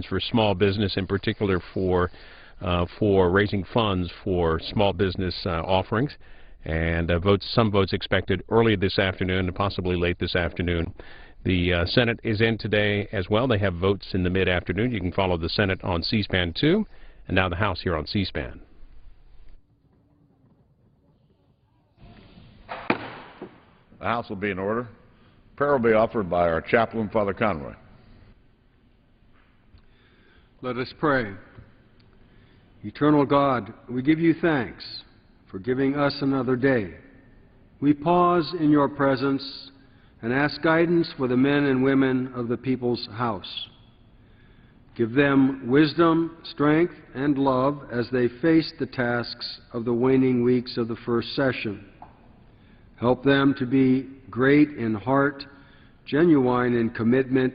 for small business, in particular for raising funds for small business offerings, and some votes expected early this afternoon and possibly late this afternoon. The Senate is in today as well. They have votes in the mid-afternoon. You can follow the Senate on C-SPAN 2, and now the House here on C-SPAN. The House will be in order. Prayer will be offered by our chaplain, Father Conroy. Let us pray. Eternal God, we give you thanks for giving us another day. We pause in your presence and ask guidance for the men and women of the people's house. Give them wisdom, strength, and love as they face the tasks of the waning weeks of the first session. Help them to be great in heart, genuine in commitment,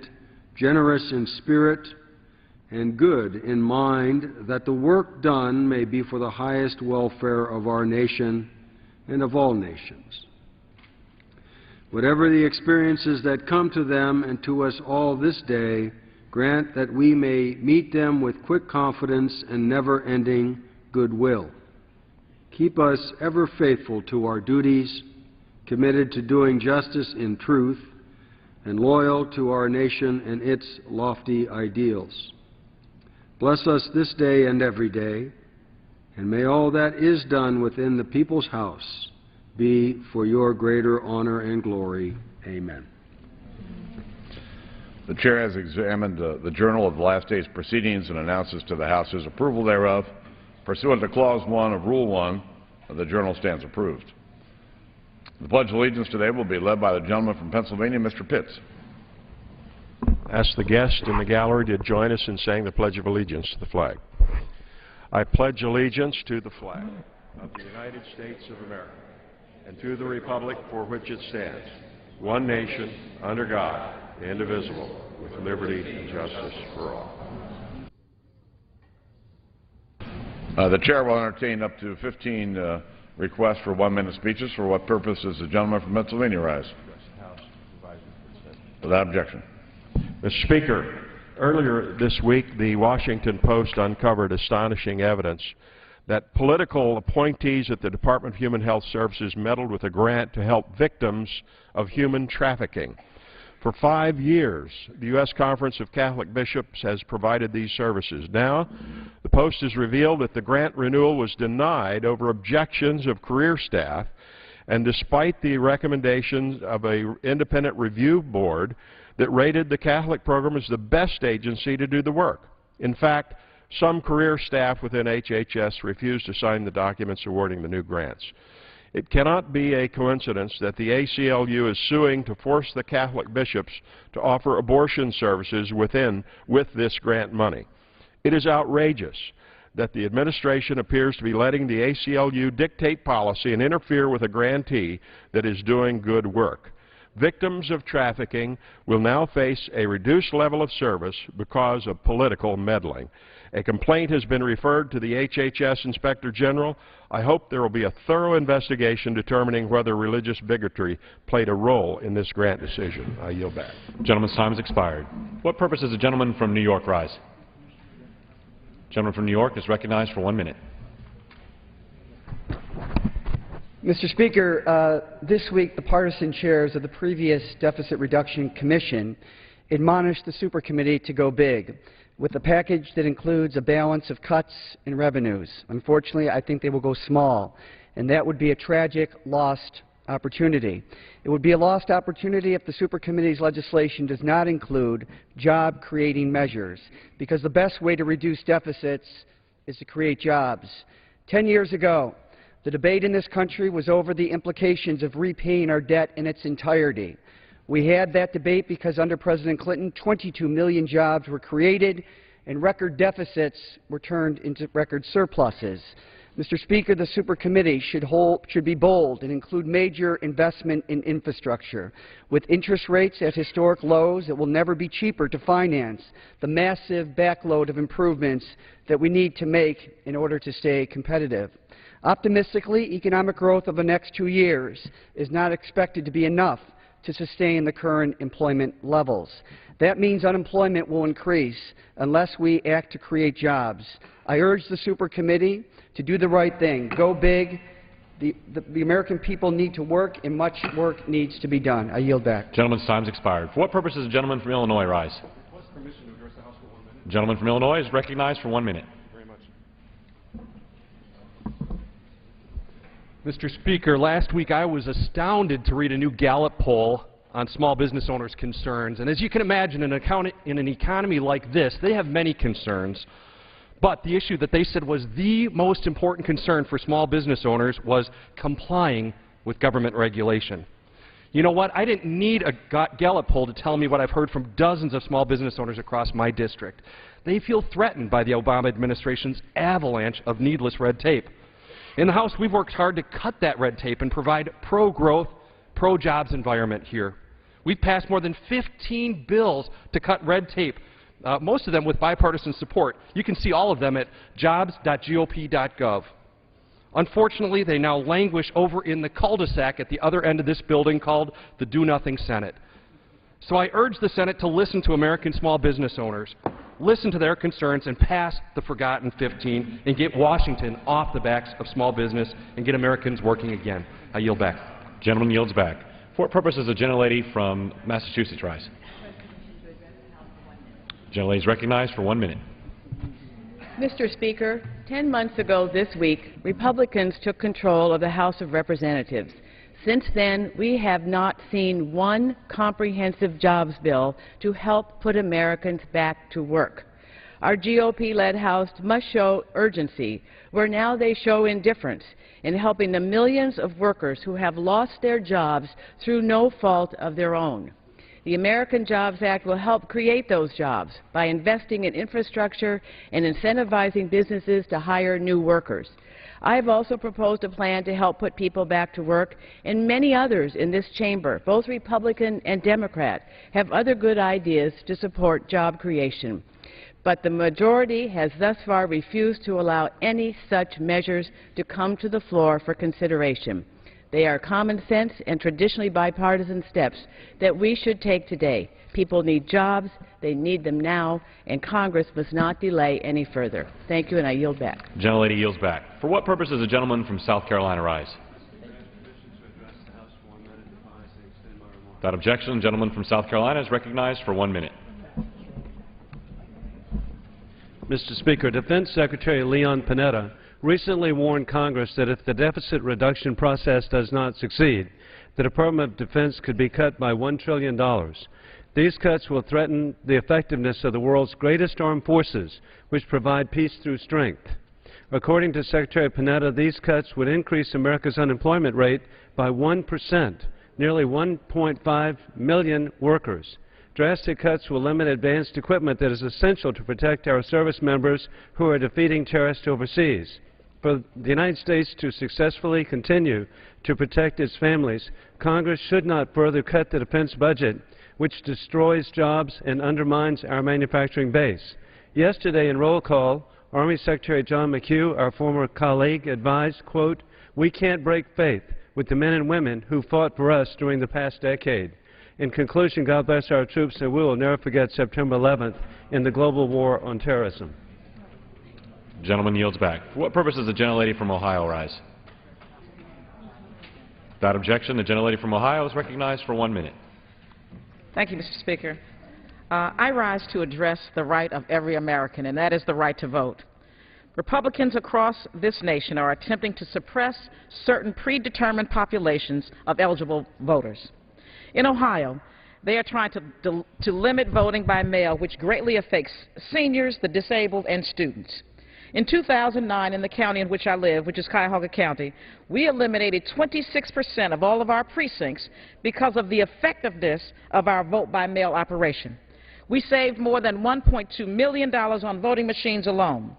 generous in spirit, and good in mind, that the work done may be for the highest welfare of our nation and of all nations. Whatever the experiences that come to them and to us all this day, grant that we may meet them with quick confidence and never-ending goodwill. Keep us ever faithful to our duties, committed to doing justice in truth, and loyal to our nation and its lofty ideals. Bless us this day and every day, and may all that is done within the people's house be for your greater honor and glory. Amen. The Chair has examined the journal of the last day's proceedings and announces to the House his approval thereof. Pursuant to Clause 1 of Rule 1, the journal stands approved. The Pledge of Allegiance today will be led by the gentleman from Pennsylvania, Mr. Pitts. Ask the guests in the gallery to join us in saying the Pledge of Allegiance to the flag. I pledge allegiance to the flag of the United States of America and to the republic for which it stands, one nation, under God, indivisible, with liberty and justice for all. The Chair will entertain up to 15 requests for one-minute speeches. For what purpose does the gentleman from Pennsylvania rise? Without objection. Mr. Speaker, earlier this week, the Washington Post uncovered astonishing evidence that political appointees at the Department of Human Health Services meddled with a grant to help victims of human trafficking. For 5 years, the U.S. Conference of Catholic Bishops has provided these services. Now, the Post has revealed that the grant renewal was denied over objections of career staff, and despite the recommendations of an independent review board that rated the Catholic program as the best agency to do the work. In fact, some career staff within HHS refused to sign the documents awarding the new grants. It cannot be a coincidence that the ACLU is suing to force the Catholic bishops to offer abortion services with this grant money. It is outrageous that the administration appears to be letting the ACLU dictate policy and interfere with a grantee that is doing good work. Victims of trafficking will now face a reduced level of service because of political meddling. A complaint has been referred to the HHS Inspector General. I hope there will be a thorough investigation determining whether religious bigotry played a role in this grant decision. I yield back. Gentleman's time has expired. What purpose does the gentleman from New York rise? Gentleman from New York is recognized for 1 minute. Mr. Speaker, this week the partisan chairs of the previous Deficit Reduction Commission admonished the Supercommittee to go big with a package that includes a balance of cuts and revenues. Unfortunately, I think they will go small, and that would be a tragic lost opportunity. It would be a lost opportunity if the Supercommittee's legislation does not include job-creating measures, because the best way to reduce deficits is to create jobs. 10 years ago, the debate in this country was over the implications of repaying our debt in its entirety. We had that debate because under President Clinton, 22 million jobs were created and record deficits were turned into record surpluses. Mr. Speaker, the Supercommittee should be bold and include major investment in infrastructure. With interest rates at historic lows, it will never be cheaper to finance the massive backload of improvements that we need to make in order to stay competitive. Optimistically, economic growth of the next 2 years is not expected to be enough to sustain the current employment levels. That means unemployment will increase unless we act to create jobs. I urge the Supercommittee to do the right thing. Go big. The American people need to work, and much work needs to be done. I yield back. Gentleman's time's expired. For what purpose does the gentleman from Illinois rise? Gentleman from Illinois is recognized for 1 minute. Mr. Speaker, last week I was astounded to read a new Gallup poll on small business owners' concerns. And as you can imagine, in an economy like this, they have many concerns. But the issue that they said was the most important concern for small business owners was complying with government regulation. You know what? I didn't need a Gallup poll to tell me what I've heard from dozens of small business owners across my district. They feel threatened by the Obama administration's avalanche of needless red tape. In the House, we've worked hard to cut that red tape and provide pro-growth, pro-jobs environment here. We've passed more than 15 bills to cut red tape, most of them with bipartisan support. You can see all of them at jobs.gop.gov. Unfortunately, they now languish over in the cul-de-sac at the other end of this building called the Do-Nothing Senate. So I urge the Senate to listen to American small business owners, listen to their concerns, and pass the forgotten 15 and get Washington off the backs of small business and get Americans working again. I yield back. Gentleman yields back. For what purpose does the gentlelady from Massachusetts rise? Gentlelady is recognized for 1 minute. Mr. Speaker, 10 months ago this week, Republicans took control of the House of Representatives. Since then, we have not seen one comprehensive jobs bill to help put Americans back to work. Our GOP-led House must show urgency, where now they show indifference in helping the millions of workers who have lost their jobs through no fault of their own. The American Jobs Act will help create those jobs by investing in infrastructure and incentivizing businesses to hire new workers. I have also proposed a plan to help put people back to work, and many others in this chamber, both Republican and Democrat, have other good ideas to support job creation. But the majority has thus far refused to allow any such measures to come to the floor for consideration. They are common sense and traditionally bipartisan steps that we should take today. People need jobs, they need them now, and Congress must not delay any further. Thank you, and I yield back. Gentlelady yields back. For what purpose does the gentleman from South Carolina rise? Without objection, the gentleman from South Carolina is recognized for 1 minute. Mr. Speaker, Defense Secretary Leon Panetta recently warned Congress that if the deficit reduction process does not succeed, the Department of Defense could be cut by $1 trillion. These cuts will threaten the effectiveness of the world's greatest armed forces, which provide peace through strength. According to Secretary Panetta, these cuts would increase America's unemployment rate by 1%, nearly 1.5 million workers. Drastic cuts will limit advanced equipment that is essential to protect our service members who are defeating terrorists overseas. For the United States to successfully continue to protect its families, Congress should not further cut the defense budget, which destroys jobs and undermines our manufacturing base. Yesterday in roll call, Army Secretary John McHugh, our former colleague, advised, quote, "We can't break faith with the men and women who fought for us during the past decade." In conclusion, God bless our troops, and we will never forget September 11th in the global war on terrorism. Gentleman yields back. For what purpose does the gentlelady from Ohio rise? Without objection, the gentlelady from Ohio is recognized for 1 minute. Thank you, Mr. Speaker. I rise to address the right of every American, and that is the right to vote. Republicans across this nation are attempting to suppress certain predetermined populations of eligible voters. In Ohio, they are trying to limit voting by mail, which greatly affects seniors, the disabled, and students. In 2009, in the county in which I live, which is Cuyahoga County, we eliminated 26% of all of our precincts because of the effectiveness of our vote-by-mail operation. We saved more than $1.2 million on voting machines alone.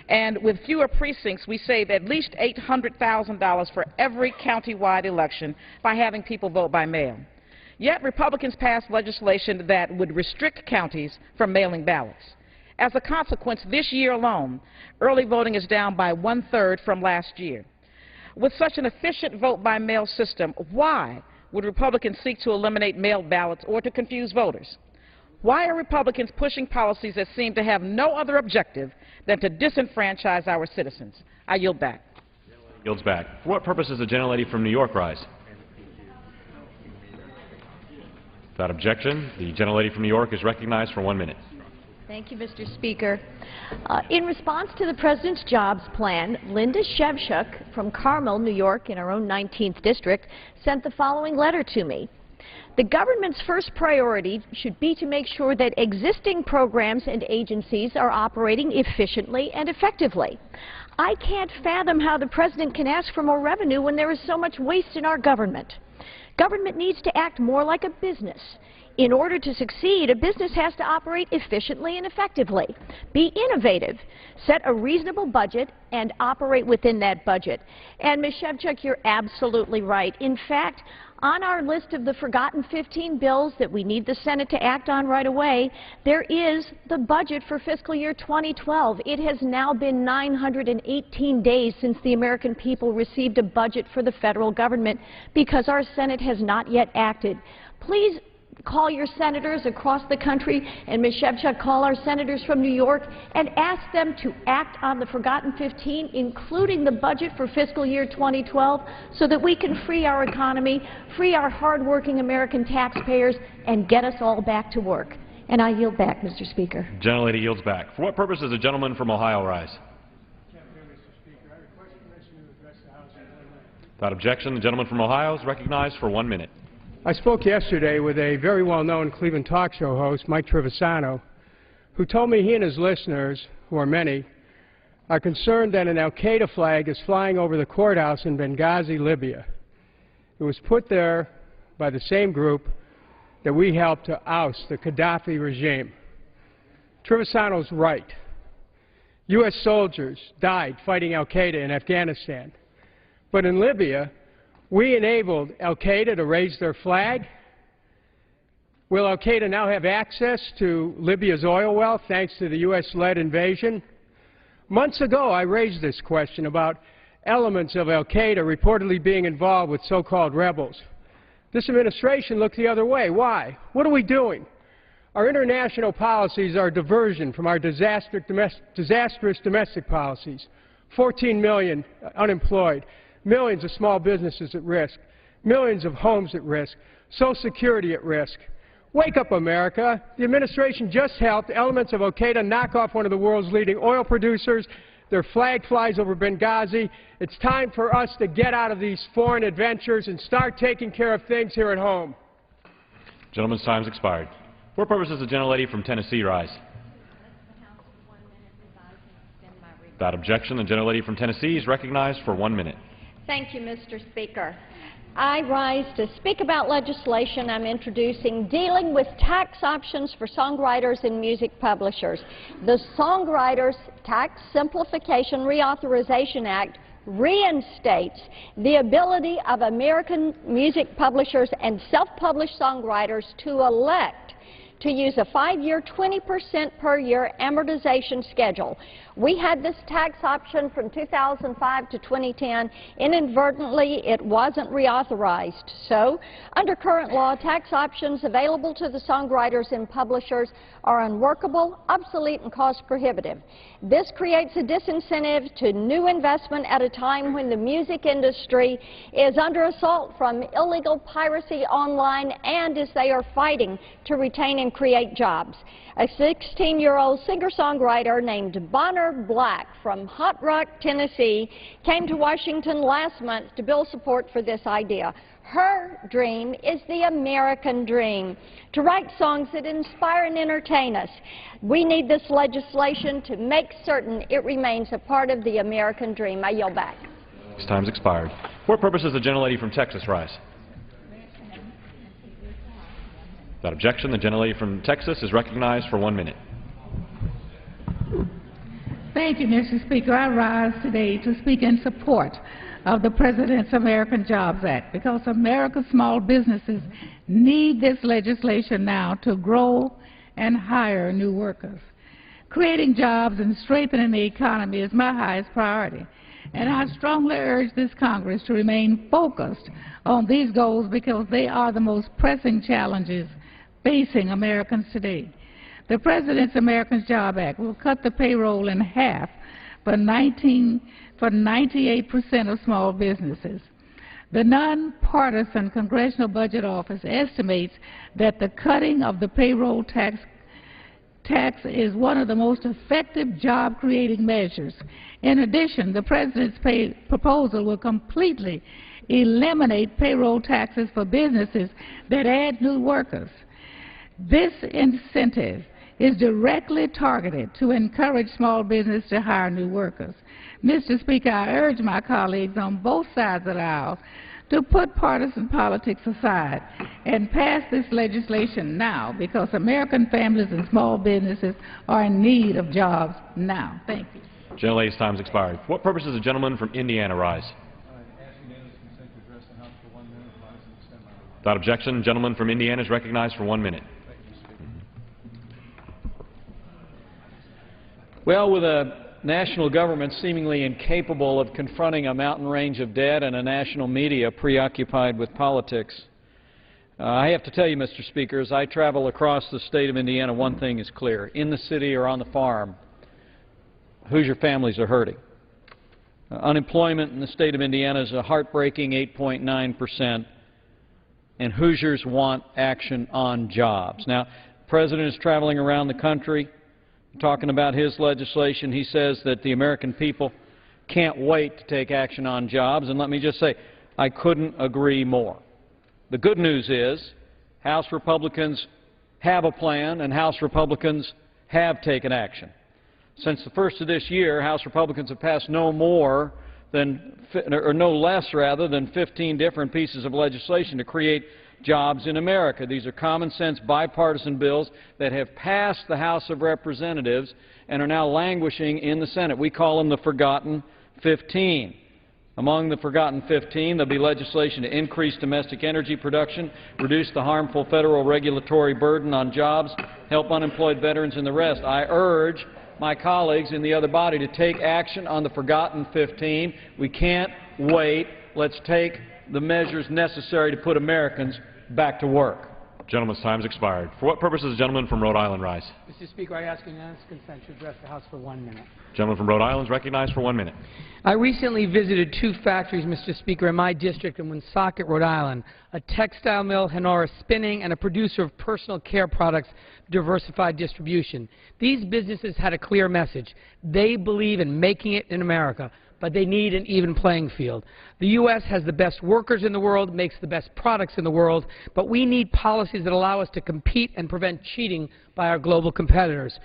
And with fewer precincts, we save at least $800,000 for every county-wide election by having people vote by mail. Yet Republicans passed legislation that would restrict counties from mailing ballots. As a consequence, this year alone, early voting is down by 1/3 from last year. With such an efficient vote-by-mail system, why would Republicans seek to eliminate mail ballots or to confuse voters? Why are Republicans pushing policies that seem to have no other objective than to disenfranchise our citizens? I yield back. Yields back. For what purpose does the gentlelady from New York rise? Without objection, the gentlelady from New York is recognized for 1 minute. Thank you, Mr. Speaker. In response to the President's jobs plan, Linda Shevchuk from Carmel, New York, in our own 19th district, sent the following letter to me. The government's first priority should be to make sure that existing programs and agencies are operating efficiently and effectively. I can't fathom how the President can ask for more revenue when there is so much waste in our government. Government needs to act more like a business. In order to succeed, a business has to operate efficiently and effectively. Be innovative. Set a reasonable budget and operate within that budget. And Ms. Shevchuk, you're absolutely right. In fact, on our list of the forgotten 15 bills that we need the Senate to act on right away, there is the budget for fiscal year 2012. It has now been 918 days since the American people received a budget for the federal government because our Senate has not yet acted. Please call your senators across the country, and Ms. Shevchuk, call our senators from New York and ask them to act on the forgotten 15, including the budget for fiscal year 2012, so that we can free our economy, free our hardworking American taxpayers, and get us all back to work. And I yield back, Mr. Speaker. Gentlelady yields back. For what purpose does the gentleman from Ohio rise? Without objection, the gentleman from Ohio is recognized for 1 minute. I spoke yesterday with a very well-known Cleveland talk show host, Mike Trevisano, who told me he and his listeners, who are many, are concerned that an al-Qaeda flag is flying over the courthouse in Benghazi, Libya. It was put there by the same group that we helped to oust the Gaddafi regime. Trevisano's right. U.S. soldiers died fighting al-Qaeda in Afghanistan. But in Libya, we enabled al-Qaeda to raise their flag. Will al-Qaeda now have access to Libya's oil wealth thanks to the U.S.-led invasion? Months ago, I raised this question about elements of al-Qaeda reportedly being involved with so-called rebels. This administration looked the other way. Why? What are we doing? Our international policies are a diversion from our disastrous domestic policies. 14 million unemployed. Millions of small businesses at risk, millions of homes at risk, Social Security at risk. Wake up, America. The administration just helped elements of al-Qaeda knock off one of the world's leading oil producers. Their flag flies over Benghazi. It's time for us to get out of these foreign adventures and start taking care of things here at home. Gentleman's time has expired. For what purpose does the gentlelady from Tennessee rise? Without objection, the gentlelady from Tennessee is recognized for 1 minute. Thank you, Mr. Speaker. I rise to speak about legislation I'm introducing dealing with tax options for songwriters and music publishers. The Songwriters Tax Simplification Reauthorization Act reinstates the ability of American music publishers and self-published songwriters to elect to use a 5-year, 20% per year amortization schedule. We had this tax option from 2005 to 2010. Inadvertently, it wasn't reauthorized. So, under current law, tax options available to the songwriters and publishers are unworkable, obsolete, and cost prohibitive. This creates a disincentive to new investment at a time when the music industry is under assault from illegal piracy online and as they are fighting to retain and create jobs. A 16-year-old singer-songwriter named Bonner Black from Hot Rock, Tennessee, came to Washington last month to build support for this idea. Her dream is the American dream, to write songs that inspire and entertain us. We need this legislation to make certain it remains a part of the American dream. I yield back. His time's expired. For what purpose does the gentlelady from Texas rise? Without objection, the gentlelady from Texas is recognized for 1 minute. Thank you, Mr. Speaker. I rise today to speak in support of the President's American Jobs Act because America's small businesses need this legislation now to grow and hire new workers. Creating jobs and strengthening the economy is my highest priority. And I strongly urge this Congress to remain focused on these goals because they are the most pressing challenges facing Americans today. The President's American Jobs Act will cut the payroll in half for 98% of small businesses. The nonpartisan Congressional Budget Office estimates that the cutting of the payroll tax is one of the most effective job-creating measures. In addition, the President's proposal will completely eliminate payroll taxes for businesses that add new workers. This incentive is directly targeted to encourage small business to hire new workers. Mr. Speaker, I urge my colleagues on both sides of the aisle to put partisan politics aside and pass this legislation now because American families and small businesses are in need of jobs now. Thank you. Gentlelady's time has expired. For what purpose does the gentleman from Indiana rise? Without objection, the gentleman from Indiana is recognized for 1 minute. Well, with a national government seemingly incapable of confronting a mountain range of debt and a national media preoccupied with politics, I have to tell you, Mr. Speaker, as I travel across the state of Indiana, one thing is clear. In the city or on the farm, Hoosier families are hurting. Unemployment in the state of Indiana is a heartbreaking 8.9%, and Hoosiers want action on jobs. Now, the President is traveling around the country talking about his legislation. He says that the American people can't wait to take action on jobs, and let me just say, I couldn't agree more. The good news is House Republicans have a plan, and House Republicans have taken action. Since the first of this year, House Republicans have passed no less than 15 different pieces of legislation to create jobs in America. These are common-sense bipartisan bills that have passed the House of Representatives and are now languishing in the Senate. We call them the Forgotten 15. Among the Forgotten 15, there will be legislation to increase domestic energy production, reduce the harmful federal regulatory burden on jobs, help unemployed veterans, and the rest. I urge my colleagues in the other body to take action on the Forgotten 15. We can't wait. Let's take the measures necessary to put Americans back to work. Gentleman's time has expired. For what purpose does the gentleman from Rhode Island rise? Mr. Speaker, I ask unanimous consent to address the House for 1 minute. Gentleman from Rhode Island is recognized for 1 minute. I recently visited 2 factories, Mr. Speaker, in my district in Woonsocket, Rhode Island, a textile mill, Henora Spinning, and a producer of personal care products, Diversified Distribution. These businesses had a clear message. They believe in making it in America, but they need an even playing field. The U.S. has the best workers in the world, makes the best products in the world, but we need policies that allow us to compete and prevent cheating by our global competitors.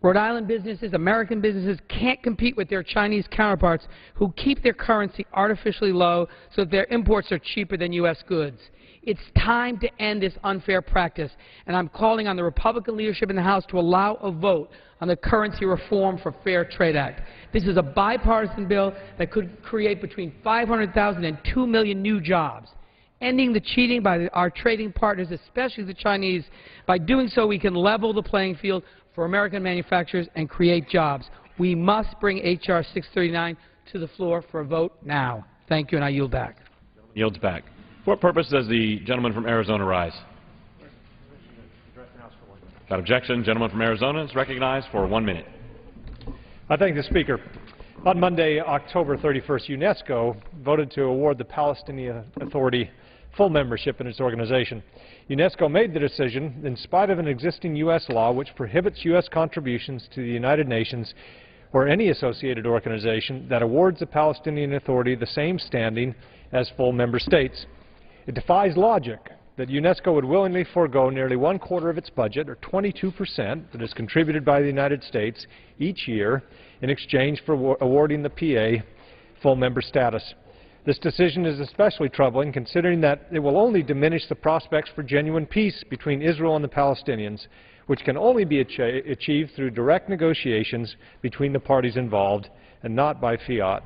Rhode Island businesses, American businesses, can't compete with their Chinese counterparts who keep their currency artificially low so that their imports are cheaper than U.S. goods. It's time to end this unfair practice, and I'm calling on the Republican leadership in the House to allow a vote on the Currency Reform for Fair Trade Act. This is a bipartisan bill that could create between 500,000 and 2 million new jobs. Ending the cheating by our trading partners, especially the Chinese. By doing so, we can level the playing field for American manufacturers and create jobs. We must bring H.R. 639 to the floor for a vote now. Thank you, and I yield back. Yields back. For what purpose does the gentleman from Arizona rise? Without objection, gentleman from Arizona is recognized for 1 minute. I thank the Speaker. On Monday, October 31st, UNESCO voted to award the Palestinian Authority full membership in its organization. UNESCO made the decision in spite of an existing U.S. law which prohibits U.S. contributions to the United Nations or any associated organization that awards the Palestinian Authority the same standing as full member states. It defies logic that UNESCO would willingly forego nearly 1/4 of its budget, or 22%, that is contributed by the United States each year in exchange for awarding the PA full member status. This decision is especially troubling considering that it will only diminish the prospects for genuine peace between Israel and the Palestinians, which can only be achieved through direct negotiations between the parties involved and not by fiat.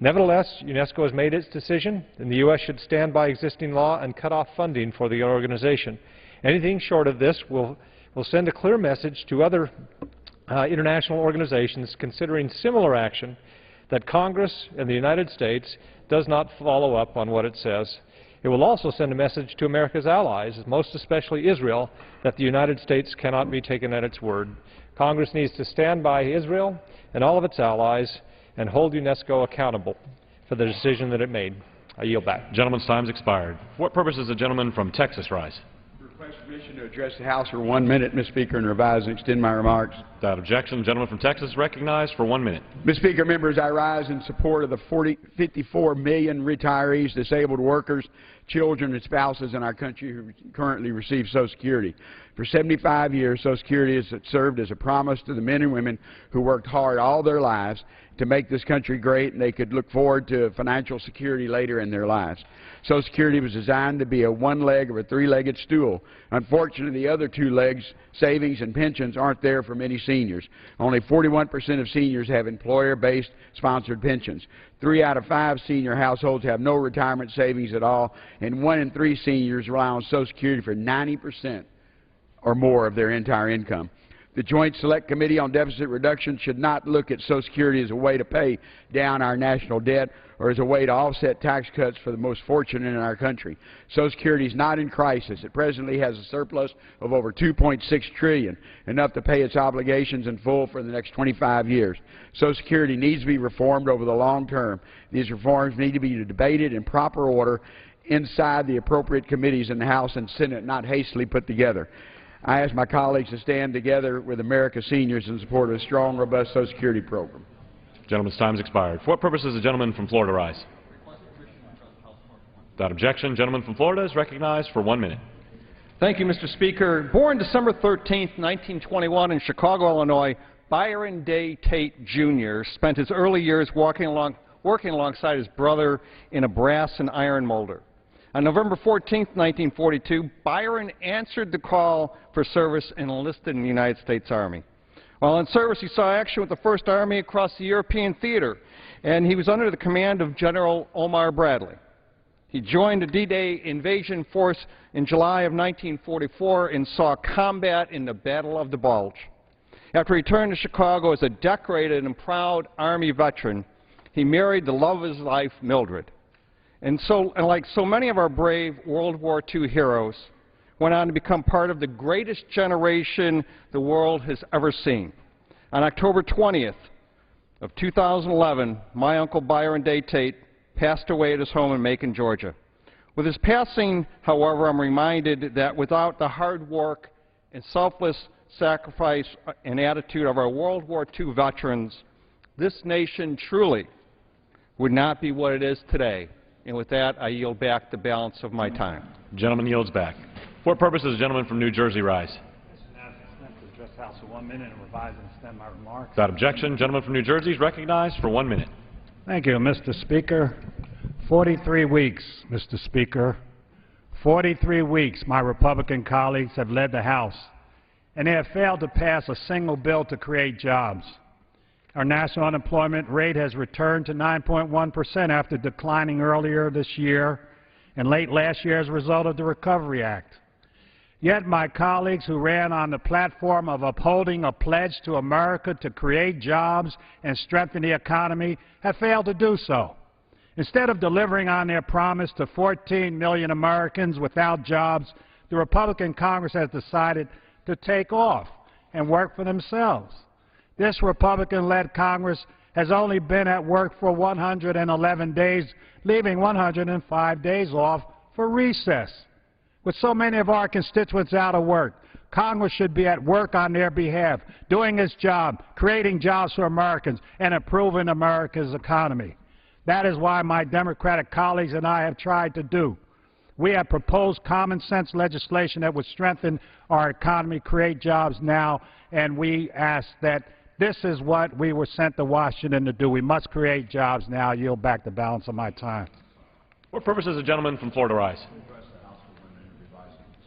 Nevertheless, UNESCO has made its decision, and the U.S. should stand by existing law and cut off funding for the organization. Anything short of this will send a clear message to other international organizations considering similar action that Congress in the United States does not follow up on what it says. It will also send a message to America's allies, most especially Israel, that the United States cannot be taken at its word. Congress needs to stand by Israel and all of its allies and hold UNESCO accountable for the decision that it made. I yield back. Gentleman's time has expired. For what purpose does the gentleman from Texas rise? Request permission to address the House for 1 minute, Mr. Speaker, and revise and extend my remarks. Without objection, the gentleman from Texas is recognized for 1 minute. Mr. Speaker, members, I rise in support of the 54 million retirees, disabled workers, children, and spouses in our country who currently receive Social Security. For 75 years, Social Security has served as a promise to the men and women who worked hard all their lives to make this country great, and they could look forward to financial security later in their lives. Social Security was designed to be a one leg of a three-legged stool. Unfortunately, the other two legs, savings and pensions, aren't there for many seniors. Only 41% of seniors have employer-based sponsored pensions. 3 out of 5 senior households have no retirement savings at all, and 1 in 3 seniors rely on Social Security for 90% or more of their entire income. The Joint Select Committee on Deficit Reduction should not look at Social Security as a way to pay down our national debt or as a way to offset tax cuts for the most fortunate in our country. Social Security is not in crisis. It presently has a surplus of over $2.6 trillion, enough to pay its obligations in full for the next 25 years. Social Security needs to be reformed over the long term. These reforms need to be debated in proper order inside the appropriate committees in the House and Senate, not hastily put together. I ask my colleagues to stand together with America's seniors in support of a strong, robust Social Security program. Gentleman's time has expired. For what purpose does the gentleman from Florida rise? Without objection, gentleman from Florida is recognized for 1 minute. Thank you, Mr. Speaker. Born December 13, 1921 in Chicago, Illinois, Byron Day Tate, Jr. spent his early years working alongside his brother in a brass and iron molder. On November 14, 1942, Byron answered the call for service and enlisted in the United States Army. While in service, he saw action with the First Army across the European theater, and he was under the command of General Omar Bradley. He joined the D-Day invasion force in July of 1944 and saw combat in the Battle of the Bulge. After he returned to Chicago as a decorated and proud Army veteran, he married the love of his life, Mildred. And like so many of our brave World War II heroes, went on to become part of the greatest generation the world has ever seen. On October 20th of 2011, my uncle Byron Day Tate passed away at his home in Macon, Georgia. With his passing, however, I'm reminded that without the hard work and selfless sacrifice and attitude of our World War II veterans, this nation truly would not be what it is today. And with that, I yield back the balance of my time. Gentleman yields back. For what purpose does the gentleman from New Jersey rise? To address the House for 1 minute and revise and extend my remarks. Without objection, gentleman from New Jersey is recognized for 1 minute. Thank you, Mr. Speaker. 43 weeks, Mr. Speaker. 43 weeks my Republican colleagues have led the House, and they have failed to pass a single bill to create jobs. Our national unemployment rate has returned to 9.1% after declining earlier this year and late last year as a result of the Recovery Act. Yet my colleagues who ran on the platform of upholding a pledge to America to create jobs and strengthen the economy have failed to do so. Instead of delivering on their promise to 14 million Americans without jobs, the Republican Congress has decided to take off and work for themselves. This Republican-led Congress has only been at work for 111 days, leaving 105 days off for recess. With so many of our constituents out of work, Congress should be at work on their behalf, doing its job, creating jobs for Americans, and improving America's economy. That is why my Democratic colleagues and I have tried to do. We have proposed common-sense legislation that would strengthen our economy, create jobs now, and we ask that this is what we were sent to Washington to do. We must create jobs now. I yield back the balance of my time. What purpose does the gentleman from Florida rise?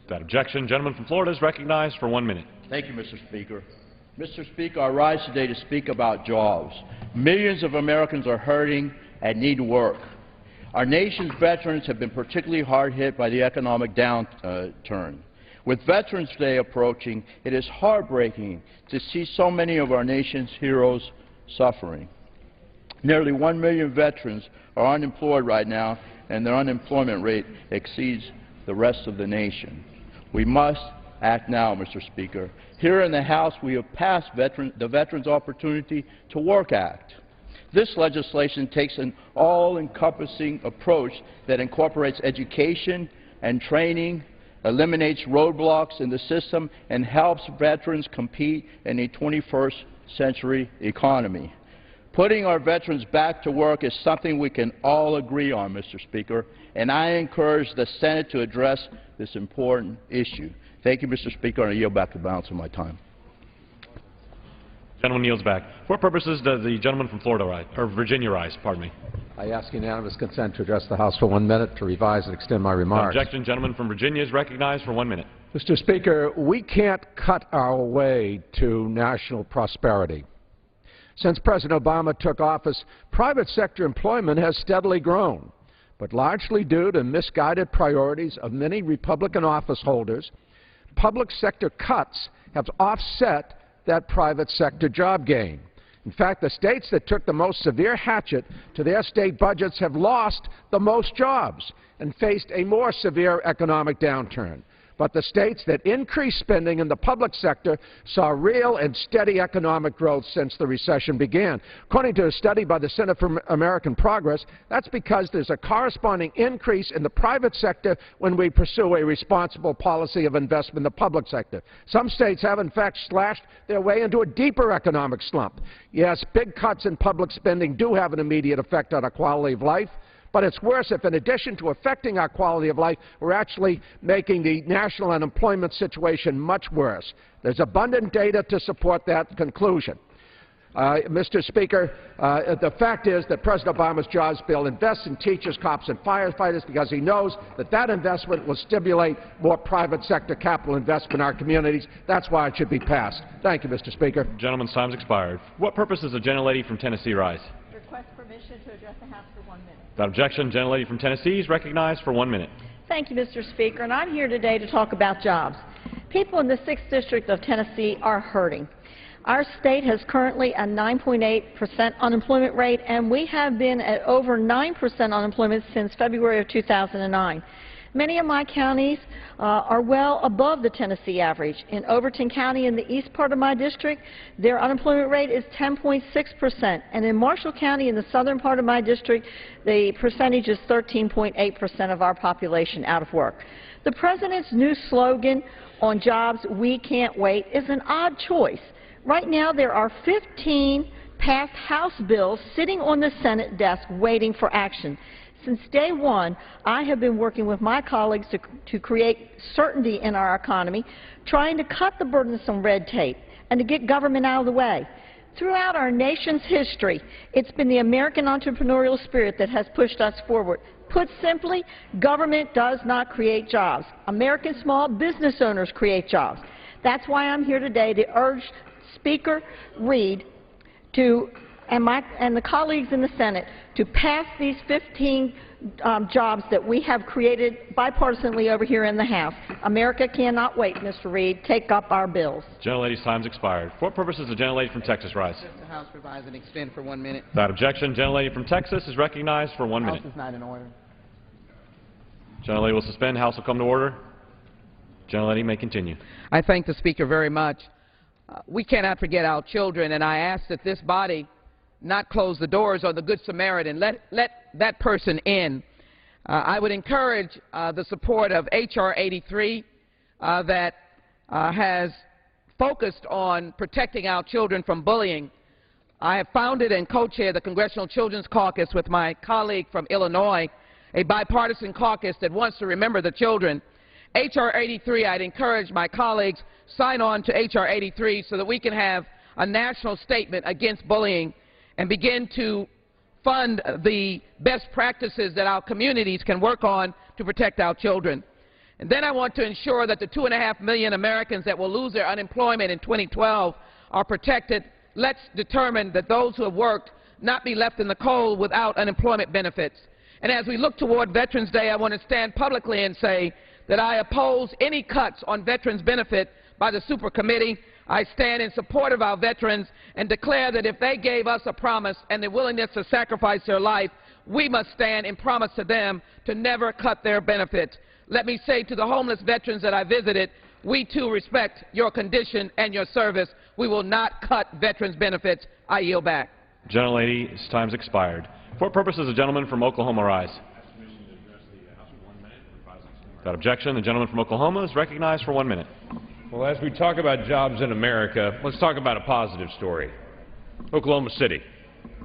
Without objection, gentleman from Florida is recognized for 1 minute. Thank you, Mr. Speaker. Mr. Speaker, I rise today to speak about jobs. Millions of Americans are hurting and need work. Our nation's veterans have been particularly hard hit by the economic downturn. With Veterans Day approaching, it is heartbreaking to see so many of our nation's heroes suffering. Nearly 1 million veterans are unemployed right now, and their unemployment rate exceeds the rest of the nation. We must act now, Mr. Speaker. Here in the House, we have passed the Veterans Opportunity to Work Act. This legislation takes an all-encompassing approach that incorporates education and training, eliminates roadblocks in the system, and helps veterans compete in a 21st century economy. Putting our veterans back to work is something we can all agree on, Mr. Speaker, and I encourage the Senate to address this important issue. Thank you, Mr. Speaker, and I yield back the balance of my time. Gentleman yields back. For what purposes does the gentleman from Florida rise, or Virginia rise, pardon me? I ask unanimous consent to address the House for 1 minute to revise and extend my remarks. No objection. Gentleman from Virginia is recognized for 1 minute. Mr. Speaker, we can't cut our way to national prosperity. Since President Obama took office, private sector employment has steadily grown, but largely due to misguided priorities of many Republican office holders, public sector cuts have offset that private sector job gain. In fact, the states that took the most severe hatchet to their state budgets have lost the most jobs and faced a more severe economic downturn. But the states that increased spending in the public sector saw real and steady economic growth since the recession began. According to a study by the Center for American Progress, that's because there's a corresponding increase in the private sector when we pursue a responsible policy of investment in the public sector. Some states have, in fact, slashed their way into a deeper economic slump. Yes, big cuts in public spending do have an immediate effect on our quality of life, but it's worse if, in addition to affecting our quality of life, we're actually making the national unemployment situation much worse. There's abundant data to support that conclusion. Mr. Speaker, the fact is that President Obama's jobs bill invests in teachers, cops, and firefighters because he knows that that investment will stimulate more private sector capital investment in our communities. That's why it should be passed. Thank you, Mr. Speaker. Gentleman's time has expired. What purpose does the gentlelady from Tennessee rise? Request permission to address the House for 1 minute. Without objection, gentlelady from Tennessee is recognized for 1 minute. Thank you, Mr. Speaker, and I'm here today to talk about jobs. People in the 6th District of Tennessee are hurting. Our state has currently a 9.8% unemployment rate, and we have been at over 9% unemployment since February of 2009. Many of my counties are well above the Tennessee average. In Overton County, in the east part of my district, their unemployment rate is 10.6%. And in Marshall County, in the southern part of my district, the percentage is 13.8% of our population out of work. The President's new slogan on jobs, "We can't wait," is an odd choice. Right now, there are 15 passed House bills sitting on the Senate desk waiting for action. Since day one, I have been working with my colleagues to create certainty in our economy, trying to cut the burdensome red tape and to get government out of the way. Throughout our nation's history, it's been the American entrepreneurial spirit that has pushed us forward. Put simply, government does not create jobs. American small business owners create jobs. That's why I'm here today to urge Speaker Reed and the colleagues in the Senate to pass these 15 jobs that we have created bipartisanly over here in the House. America cannot wait, Mr. Reed. Take up our bills. Gentlelady's time has expired. For what purpose does the gentlelady from Texas rise? The House revise and extend for 1 minute. Without objection, gentlelady from Texas is recognized for 1 minute. House is not in order. Gentlelady will suspend. House will come to order. Gentlelady may continue. I thank the Speaker very much. We cannot forget our children, and I ask that this body not close the doors on the Good Samaritan. Let that person in. I would encourage the support of H.R. 83 that has focused on protecting our children from bullying. I have founded and co-chaired the Congressional Children's Caucus with my colleague from Illinois, a bipartisan caucus that wants to remember the children. H.R. 83, I'd encourage my colleagues sign on to H.R. 83 so that we can have a national statement against bullying and begin to fund the best practices that our communities can work on to protect our children. And then I want to ensure that the 2.5 million Americans that will lose their unemployment in 2012 are protected. Let's determine that those who have worked not be left in the cold without unemployment benefits. And as we look toward Veterans Day, I want to stand publicly and say that I oppose any cuts on veterans benefit by the super committee. I stand in support of our veterans and declare that if they gave us a promise and the willingness to sacrifice their life, we must stand and promise to them to never cut their benefits. Let me say to the homeless veterans that I visited, we too respect your condition and your service. We will not cut veterans' benefits. I yield back. Gentlelady's time's expired. For what purpose does the gentleman from Oklahoma rise? Without objection, the gentleman from Oklahoma is recognized for 1 minute. Well, as we talk about jobs in America, let's talk about a positive story. Oklahoma City,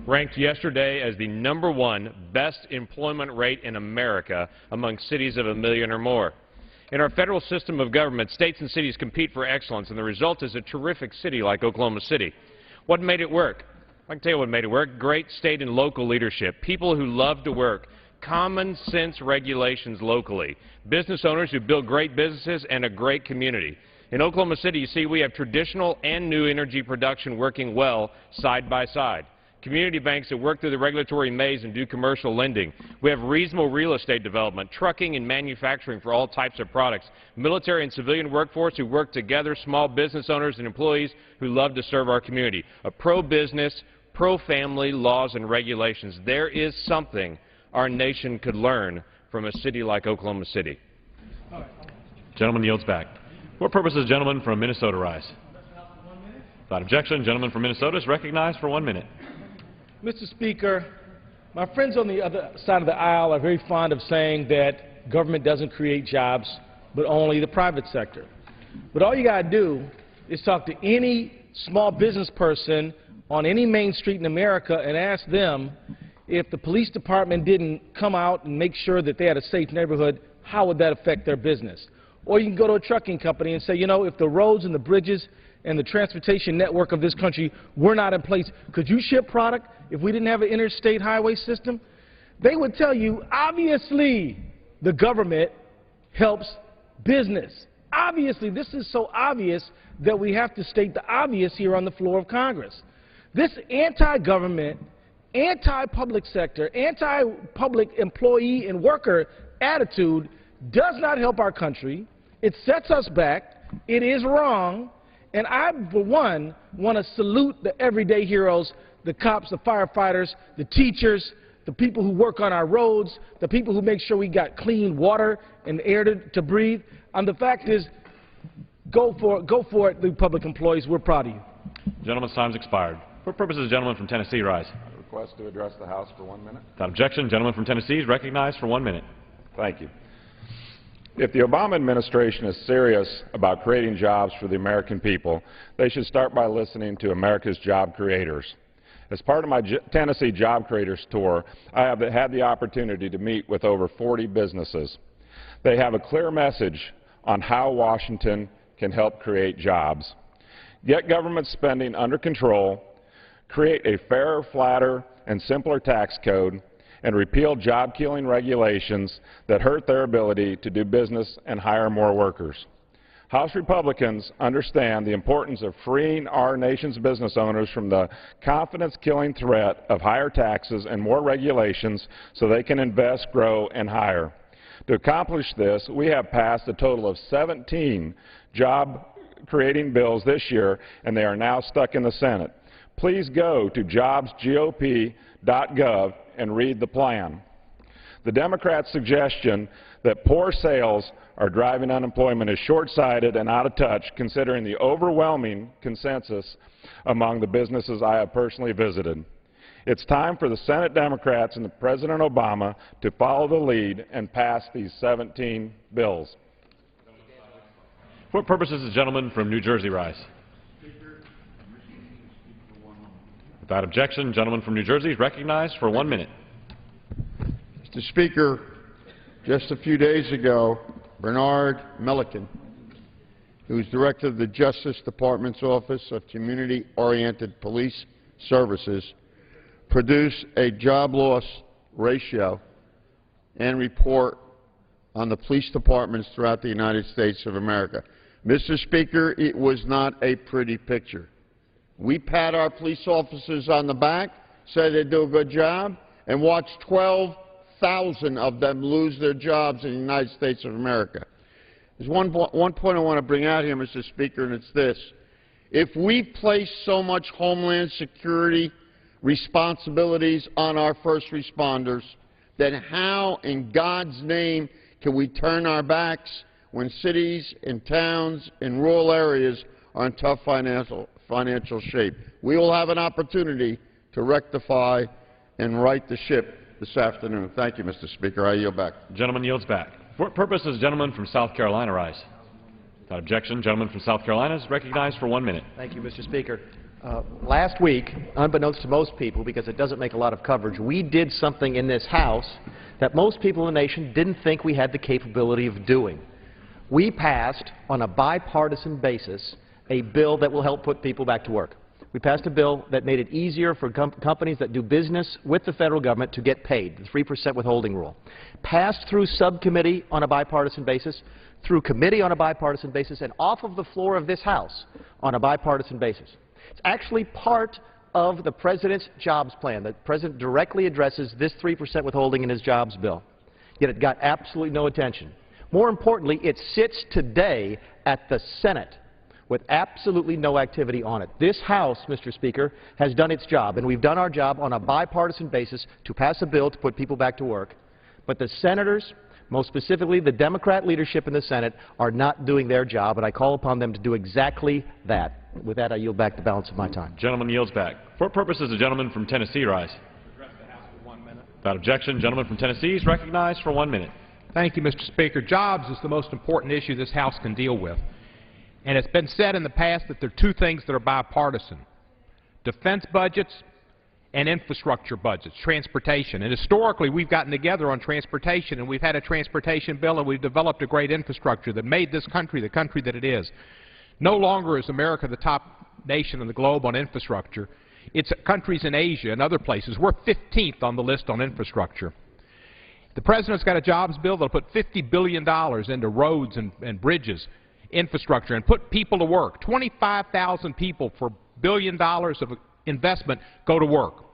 ranked yesterday as the #1 best employment rate in America among cities of 1 million or more. In our federal system of government, states and cities compete for excellence, and the result is a terrific city like Oklahoma City. What made it work? I can tell you what made it work. Great state and local leadership, people who love to work, common sense regulations locally, business owners who build great businesses, and a great community. In Oklahoma City, you see we have traditional and new energy production working well side by side. Community banks that work through the regulatory maze and do commercial lending. We have reasonable real estate development, trucking and manufacturing for all types of products, military and civilian workforce who work together, small business owners and employees who love to serve our community, a pro-business, pro-family laws and regulations. There is something our nation could learn from a city like Oklahoma City. Gentleman yields back. For what purpose does the gentleman from Minnesota rise? Without objection, the gentleman from Minnesota is recognized for 1 minute. Mr. Speaker, my friends on the other side of the aisle are very fond of saying that government doesn't create jobs, but only the private sector. But all you got to do is talk to any small business person on any main street in America and ask them if the police department didn't come out and make sure that they had a safe neighborhood, how would that affect their business? Or you can go to a trucking company and say, you know, if the roads and the bridges and the transportation network of this country were not in place, could you ship product if we didn't have an interstate highway system? They would tell you, obviously, the government helps business. Obviously, this is so obvious that we have to state the obvious here on the floor of Congress. This anti-government, anti-public sector, anti-public employee and worker attitude does not help our country. It sets us back. It is wrong. And I, for one, want to salute the everyday heroes, the cops, the firefighters, the teachers, the people who work on our roads, the people who make sure we got clean water and air to breathe. And the fact is, go for it, the public employees. We're proud of you. Gentleman's time's expired. For what purpose does the gentleman from Tennessee rise? Request to address the House for 1 minute. Without objection, gentleman from Tennessee is recognized for 1 minute. Thank you. If the Obama administration is serious about creating jobs for the American people, they should start by listening to America's job creators. As part of my Tennessee Job Creators Tour, I have had the opportunity to meet with over 40 businesses. They have a clear message on how Washington can help create jobs. Get government spending under control, create a fairer, flatter, and simpler tax code, and repeal job-killing regulations that hurt their ability to do business and hire more workers. House Republicans understand the importance of freeing our nation's business owners from the confidence-killing threat of higher taxes and more regulations so they can invest, grow, and hire. To accomplish this, we have passed a total of 17 job-creating bills this year, and they are now stuck in the Senate. Please go to jobsgop.gov and read the plan. The Democrats' suggestion that poor sales are driving unemployment is short-sighted and out of touch considering the overwhelming consensus among the businesses I have personally visited. It's time for the Senate Democrats and President Obama to follow the lead and pass these 17 bills. For what purpose does the gentleman from New Jersey rise? Without objection, the gentleman from New Jersey is recognized for 1 minute. Mr. Speaker, just a few days ago, Bernard Milliken, who is director of the Justice Department's Office of Community-Oriented Police Services, produced a job loss ratio and report on the police departments throughout the United States of America. Mr. Speaker, it was not a pretty picture. We pat our police officers on the back, say they do a good job, and watch 12,000 of them lose their jobs in the United States of America. There's one point I want to bring out here, Mr. Speaker, and it's this. If we place so much Homeland Security responsibilities on our first responders, then how in God's name can we turn our backs when cities and towns and rural areas are in tough financial shape? We will have an opportunity to rectify and right the ship this afternoon. Thank you, Mr. Speaker. I yield back. Gentleman yields back. For what purpose does the gentleman from South Carolina rise? Without objection, gentleman from South Carolina is recognized for 1 minute. Thank you, Mr. Speaker. Last week, unbeknownst to most people, because it doesn't make a lot of coverage, we did something in this House that most people in the nation didn't think we had the capability of doing. We passed, on a bipartisan basis, a bill that will help put people back to work. We passed a bill that made it easier for companies that do business with the federal government to get paid, the 3% withholding rule. Passed through subcommittee on a bipartisan basis, through committee on a bipartisan basis, and off of the floor of this House on a bipartisan basis. It's actually part of the President's jobs plan. The President directly addresses this 3% withholding in his jobs bill. Yet it got absolutely no attention. More importantly, it sits today at the Senate with absolutely no activity on it. This House, Mr. Speaker, has done its job, and we've done our job on a bipartisan basis to pass a bill to put people back to work. But the senators, most specifically the Democrat leadership in the Senate, are not doing their job, and I call upon them to do exactly that. With that, I yield back the balance of my time. Gentleman yields back. For what purpose does the gentleman from Tennessee rise? Address the House for 1 minute. Without objection, gentleman from Tennessee is recognized for 1 minute. Thank you, Mr. Speaker. Jobs is the most important issue this House can deal with. And it's been said in the past that there are two things that are bipartisan: defense budgets and infrastructure budgets, transportation. And historically, we've gotten together on transportation, and we've had a transportation bill, and we've developed a great infrastructure that made this country the country that it is. No longer is America the top nation in the globe on infrastructure. It's countries in Asia and other places. We're 15th on the list on infrastructure. The President's got a jobs bill that will put $50 billion into roads and bridges, infrastructure, and put people to work. 25,000 people for $1 billion of investment go to work.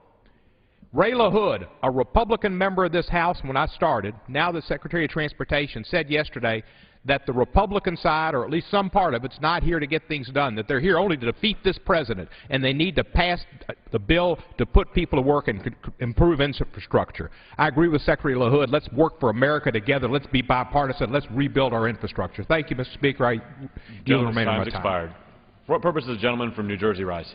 Ray LaHood, a Republican member of this House when I started, now the Secretary of Transportation, said yesterday that the Republican side, or at least some part of it's not here to get things done, that they're here only to defeat this President, and they need to pass the bill to put people to work and improve infrastructure. I agree with Secretary LaHood. Let's work for America together. Let's be bipartisan. Let's rebuild our infrastructure. Thank you, Mr. Speaker. I yield the remainder of my time. Expired. For what purpose does the gentleman from New Jersey rise?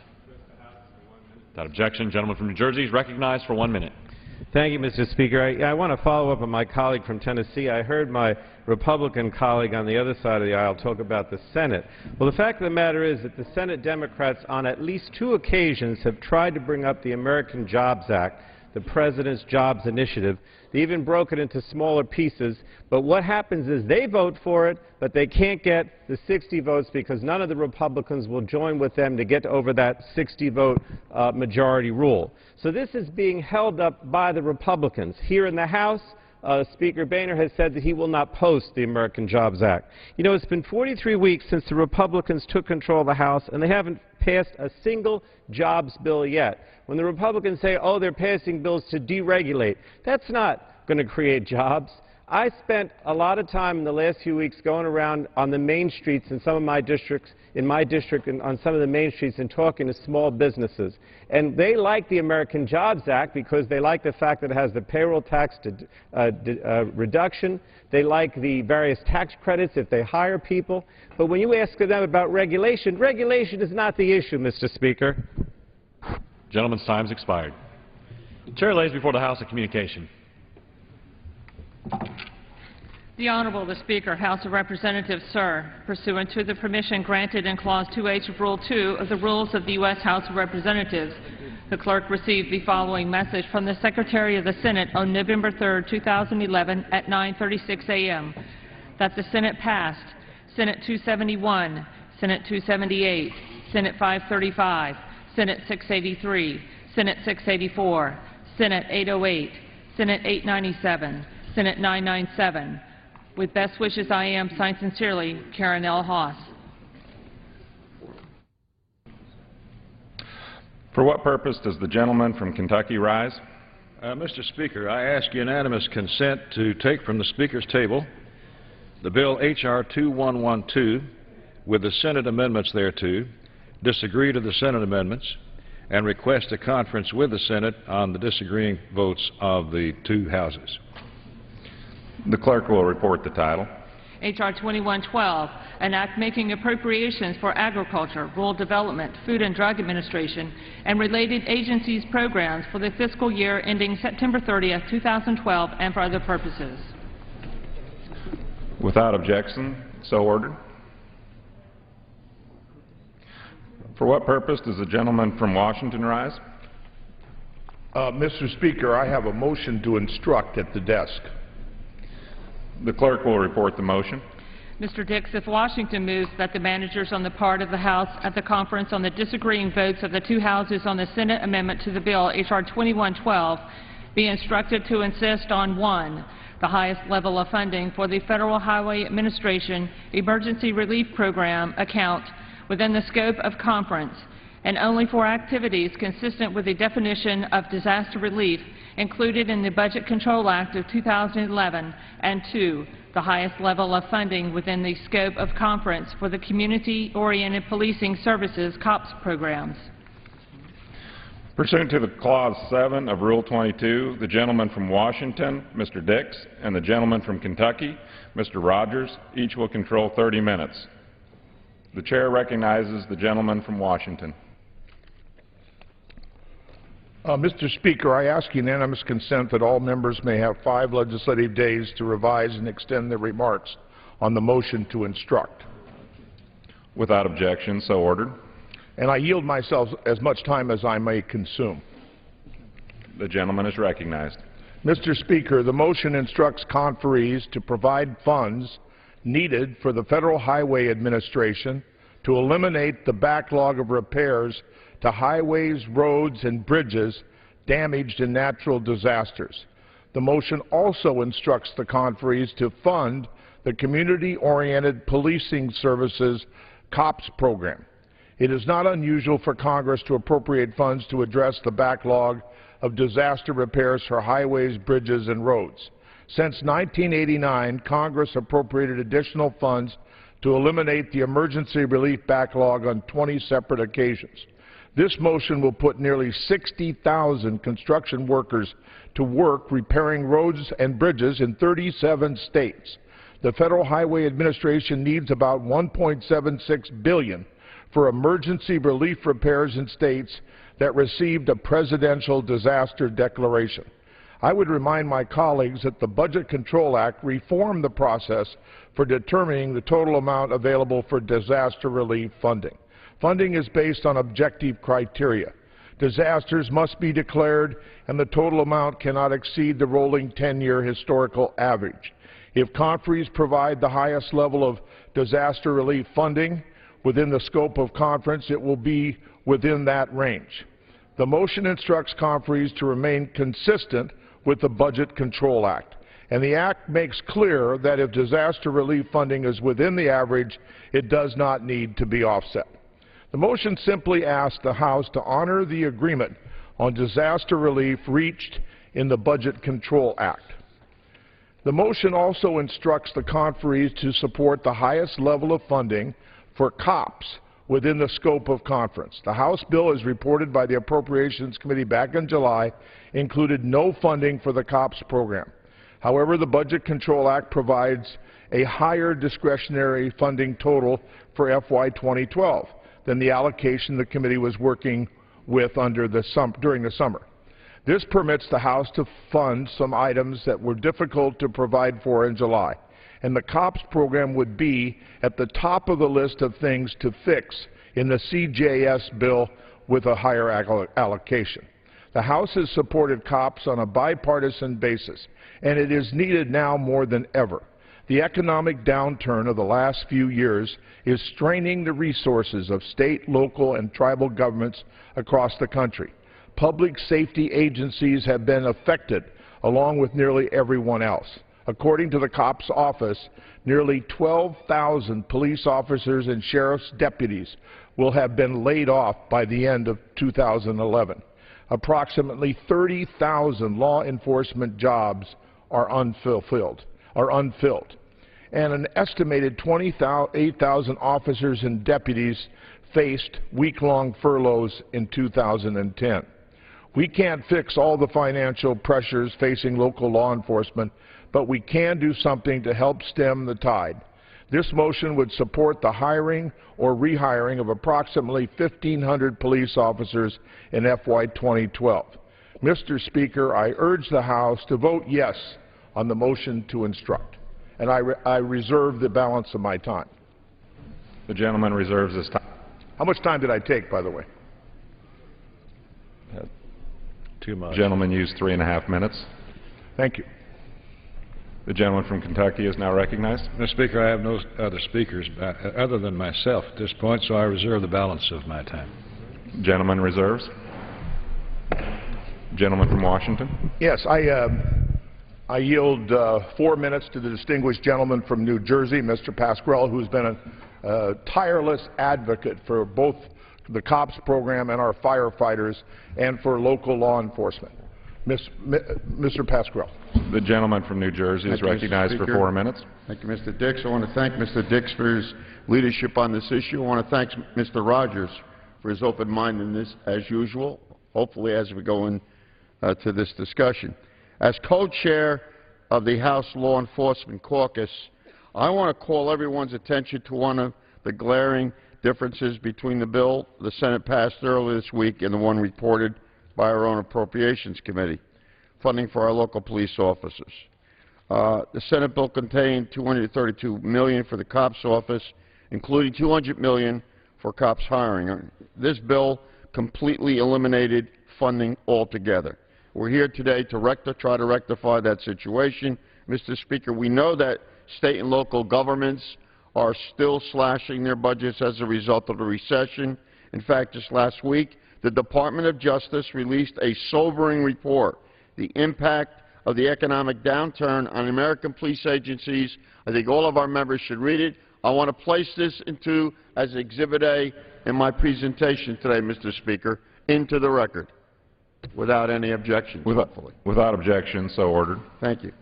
Without objection, gentleman from New Jersey is recognized for 1 minute. Thank you, Mr. Speaker. I want to follow up on my colleague from Tennessee. I heard my Republican colleague on the other side of the aisle talk about the Senate. Well, the fact of the matter is that the Senate Democrats on at least 2 occasions have tried to bring up the American Jobs Act, the President's Jobs Initiative. They even broke it into smaller pieces. But what happens is they vote for it, but they can't get the 60 votes because none of the Republicans will join with them to get over that 60-vote majority rule. So this is being held up by the Republicans. Here in the House, Speaker Boehner has said that he will not post the American Jobs Act. You know, it's been 43 weeks since the Republicans took control of the House, and they haven't passed a single jobs bill yet. When the Republicans say, oh, they're passing bills to deregulate, that's not going to create jobs. I spent a lot of time in the last few weeks going around on the main streets in some of my districts, and on some of the main streets, and talking to small businesses. And they like the American Jobs Act because they like the fact that it has the payroll tax reduction. They like the various tax credits if they hire people. But when you ask them about regulation, regulation is not the issue, Mr. Speaker. Gentleman's time has expired. The Chair lays before the House a communication. The Honorable the Speaker, House of Representatives, sir, pursuant to the permission granted in Clause 2H of Rule 2 of the Rules of the U.S. House of Representatives, the clerk received the following message from the Secretary of the Senate on November 3, 2011 at 9:36 a.m. that the Senate passed Senate 271, Senate 278, Senate 535, Senate 683, Senate 684, Senate 808, Senate 897, Senate 997. With best wishes, I am, signed sincerely, Karen L. Haas. For what purpose does the gentleman from Kentucky rise? Mr. Speaker, I ask unanimous consent to take from the Speaker's table the bill H.R. 2112 with the Senate amendments thereto, disagree to the Senate amendments, and request a conference with the Senate on the disagreeing votes of the two houses. The clerk will report the title. H.R. 2112, an act making appropriations for agriculture, rural development, Food and Drug Administration, and related agencies' programs for the fiscal year ending September 30, 2012, and for other purposes. Without objection, so ordered. For what purpose does the gentleman from Washington rise? Mr. Speaker, I have a motion to instruct at the desk. The clerk will report the motion. Mr. Dix, if Washington moves that the managers on the part of the House at the conference on the disagreeing votes of the two houses on the Senate amendment to the bill, H.R. 2112, be instructed to insist on 1, the highest level of funding for the Federal Highway Administration Emergency Relief Program account within the scope of conference, and only for activities consistent with the definition of disaster relief included in the Budget Control Act of 2011, and 2, the highest level of funding within the scope of conference for the Community-Oriented Policing Services COPS programs. Pursuant to the Clause 7 of Rule 22, the gentleman from Washington, Mr. Dix, and the gentleman from Kentucky, Mr. Rogers, each will control 30 minutes. The chair recognizes the gentleman from Washington. Mr. Speaker, I ask unanimous consent that all members may have 5 legislative days to revise and extend their remarks on the motion to instruct. Without objection, so ordered. And I yield myself as much time as I may consume. The gentleman is recognized. Mr. Speaker, the motion instructs conferees to provide funds needed for the Federal Highway Administration to eliminate the backlog of repairs to highways, roads, and bridges damaged in natural disasters. The motion also instructs the conferees to fund the Community-Oriented Policing Services COPS program. It is not unusual for Congress to appropriate funds to address the backlog of disaster repairs for highways, bridges, and roads. Since 1989, Congress appropriated additional funds to eliminate the emergency relief backlog on 20 separate occasions. This motion will put nearly 60,000 construction workers to work repairing roads and bridges in 37 states. The Federal Highway Administration needs about $1.76 billion for emergency relief repairs in states that received a presidential disaster declaration. I would remind my colleagues that the Budget Control Act reformed the process for determining the total amount available for disaster relief funding. Funding is based on objective criteria. Disasters must be declared, and the total amount cannot exceed the rolling 10-year historical average. If conferees provide the highest level of disaster relief funding within the scope of conference, it will be within that range. The motion instructs conferees to remain consistent with the Budget Control Act, and the Act makes clear that if disaster relief funding is within the average, it does not need to be offset. The motion simply asks the House to honor the agreement on disaster relief reached in the Budget Control Act. The motion also instructs the conferees to support the highest level of funding for COPS within the scope of conference. The House bill, as reported by the Appropriations Committee back in July, included no funding for the COPS program. However, the Budget Control Act provides a higher discretionary funding total for FY 2012 than the allocation the committee was working with during the summer. This permits the House to fund some items that were difficult to provide for in July, and the COPS program would be at the top of the list of things to fix in the CJS bill with a higher allocation. The House has supported COPS on a bipartisan basis, and it is needed now more than ever. The economic downturn of the last few years is straining the resources of state, local, and tribal governments across the country. Public safety agencies have been affected, along with nearly everyone else. According to the COPS office, nearly 12,000 police officers and sheriff's deputies will have been laid off by the end of 2011. Approximately 30,000 law enforcement jobs are unfilled. And an estimated 28,000 officers and deputies faced week-long furloughs in 2010. We can't fix all the financial pressures facing local law enforcement, but we can do something to help stem the tide. This motion would support the hiring or rehiring of approximately 1,500 police officers in FY 2012. Mr. Speaker, I urge the House to vote yes on the motion to instruct, and I reserve the balance of my time. The gentleman reserves his time. How much time did I take, by the way? Too much. Gentleman used 3.5 minutes. Thank you. The gentleman from Kentucky is now recognized. Mr. Speaker, I have no other speakers other than myself at this point, so I reserve the balance of my time. Gentleman reserves. Gentleman from Washington. Yes, I yield 4 minutes to the distinguished gentleman from New Jersey, Mr. Pasquale, who's been a tireless advocate for both the COPS program and our firefighters and for local law enforcement. Mr. Pasquale. The gentleman from New Jersey is recognized for 4 minutes. Thank you, Mr. Dix. I want to thank Mr. Dix for his leadership on this issue. I want to thank Mr. Rogers for his open-mindedness, as usual, hopefully as we go into this discussion. As co-chair of the House Law Enforcement Caucus, I want to call everyone's attention to one of the glaring differences between the bill the Senate passed earlier this week and the one reported by our own Appropriations Committee, funding for our local police officers. The Senate bill contained $232 million for the COPS office, including $200 million for COPS hiring. This bill completely eliminated funding altogether. We're here today to try to rectify that situation. Mr. Speaker, we know that state and local governments are still slashing their budgets as a result of the recession. In fact, just last week, the Department of Justice released a sobering report, the impact of the economic downturn on American police agencies. I think all of our members should read it. I want to place this as Exhibit A in my presentation today, Mr. Speaker, into the record, without any objection, hopefully. Without objection, so ordered. Thank you.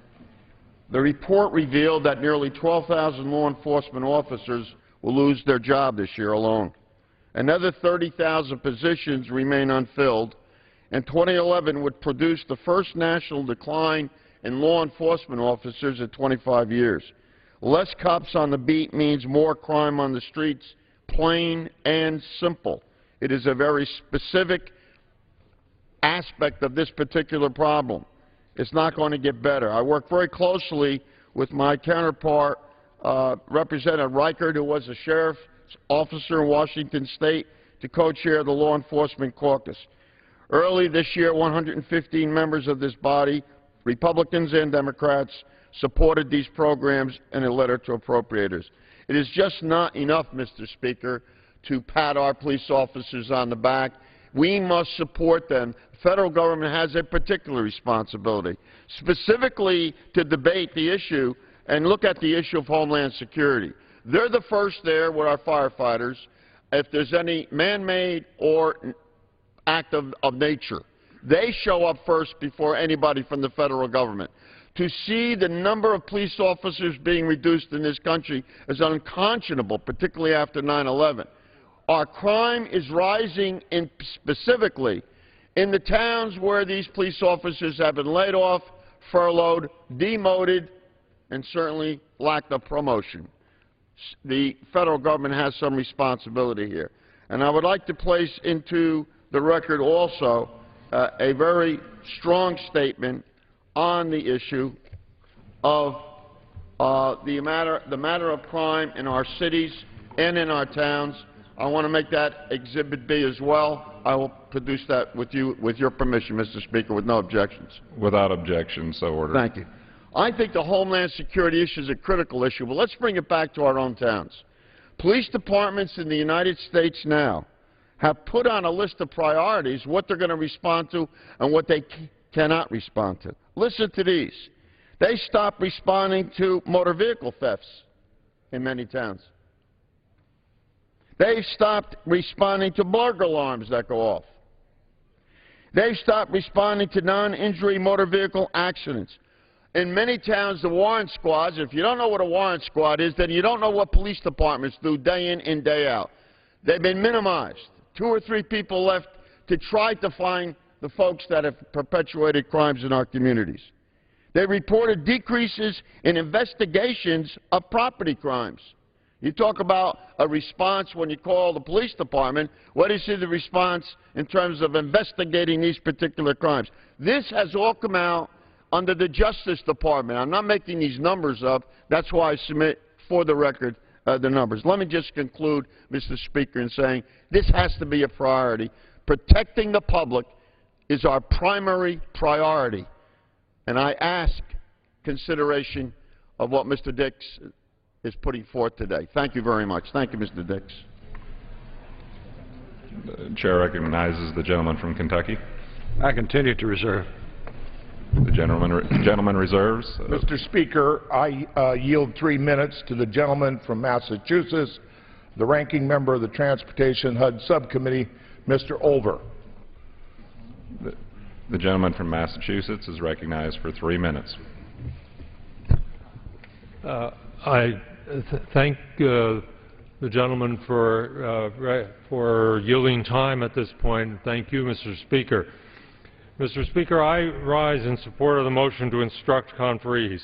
The report revealed that nearly 12,000 law enforcement officers will lose their job this year alone. Another 30,000 positions remain unfilled, and 2011 would produce the first national decline in law enforcement officers in 25 years. Less cops on the beat means more crime on the streets, plain and simple. It is a very specific aspect of this particular problem. It's not going to get better. I work very closely with my counterpart, Representative Reichert, who was a sheriff's officer in Washington State, to co-chair the Law Enforcement Caucus. Early this year, 115 members of this body, Republicans and Democrats, supported these programs in a letter to appropriators. It is just not enough, Mr. Speaker, to pat our police officers on the back. We must support them. The federal government has a particular responsibility, specifically to debate the issue and look at the issue of Homeland Security. They're the first there with our firefighters if there's any man-made or act of nature. They show up first before anybody from the federal government. To see the number of police officers being reduced in this country is unconscionable, particularly after 9/11. Our crime is rising specifically in the towns where these police officers have been laid off, furloughed, demoted, and certainly lacked a promotion. The federal government has some responsibility here. And I would like to place into the record also a very strong statement on the issue of the matter of crime in our cities and in our towns. I want to make that Exhibit B as well. I will produce that with your permission, Mr. Speaker, with no objections. Without objection, so ordered. Thank you. I think the Homeland Security issue is a critical issue, but let's bring it back to our own towns. Police departments in the United States now have put on a list of priorities what they're going to respond to and what they cannot respond to. Listen to these. They stopped responding to motor vehicle thefts in many towns. They've stopped responding to burglar alarms that go off. They've stopped responding to non-injury motor vehicle accidents. In many towns, the warrant squads, if you don't know what a warrant squad is, then you don't know what police departments do day in and day out. They've been minimized. 2 or 3 people left to try to find the folks that have perpetuated crimes in our communities. They reported decreases in investigations of property crimes. You talk about a response when you call the police department. What is the response in terms of investigating these particular crimes? This has all come out under the Justice Department. I'm not making these numbers up. That's why I submit for the record the numbers. Let me just conclude, Mr. Speaker, in saying this has to be a priority. Protecting the public is our primary priority. And I ask consideration of what Mr. Dix is putting forth today. Thank you very much. Thank you, Mr. Dix. The Chair recognizes the gentleman from Kentucky. I continue to reserve. The gentleman reserves. Mr. Speaker, I yield 3 minutes to the gentleman from Massachusetts, the ranking member of the Transportation HUD Subcommittee, Mr. Olver. The gentleman from Massachusetts is recognized for 3 minutes. I thank the gentleman for yielding time at this point. Thank you, Mr. Speaker. Mr. Speaker, I rise in support of the motion to instruct conferees.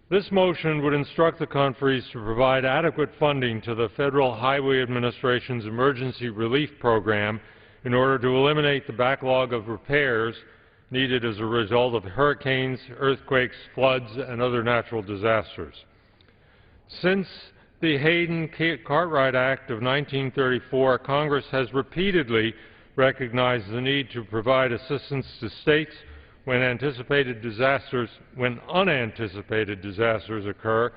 This motion would instruct the conferees to provide adequate funding to the Federal Highway Administration's Emergency Relief Program in order to eliminate the backlog of repairs needed as a result of hurricanes, earthquakes, floods, and other natural disasters. Since the Hayden-Cartwright Act of 1934, Congress has repeatedly recognized the need to provide assistance to states when unanticipated disasters occur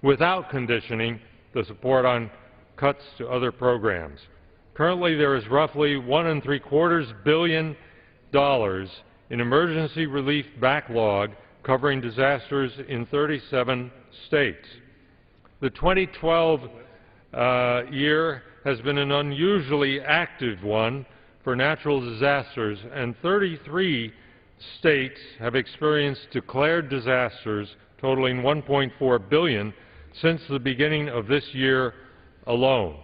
without conditioning the support on cuts to other programs. Currently, there is roughly $1.75 billion in emergency relief backlog covering disasters in 37 states. The 2012 year has been an unusually active one for natural disasters, and 33 states have experienced declared disasters totaling $1.4 billion since the beginning of this year alone.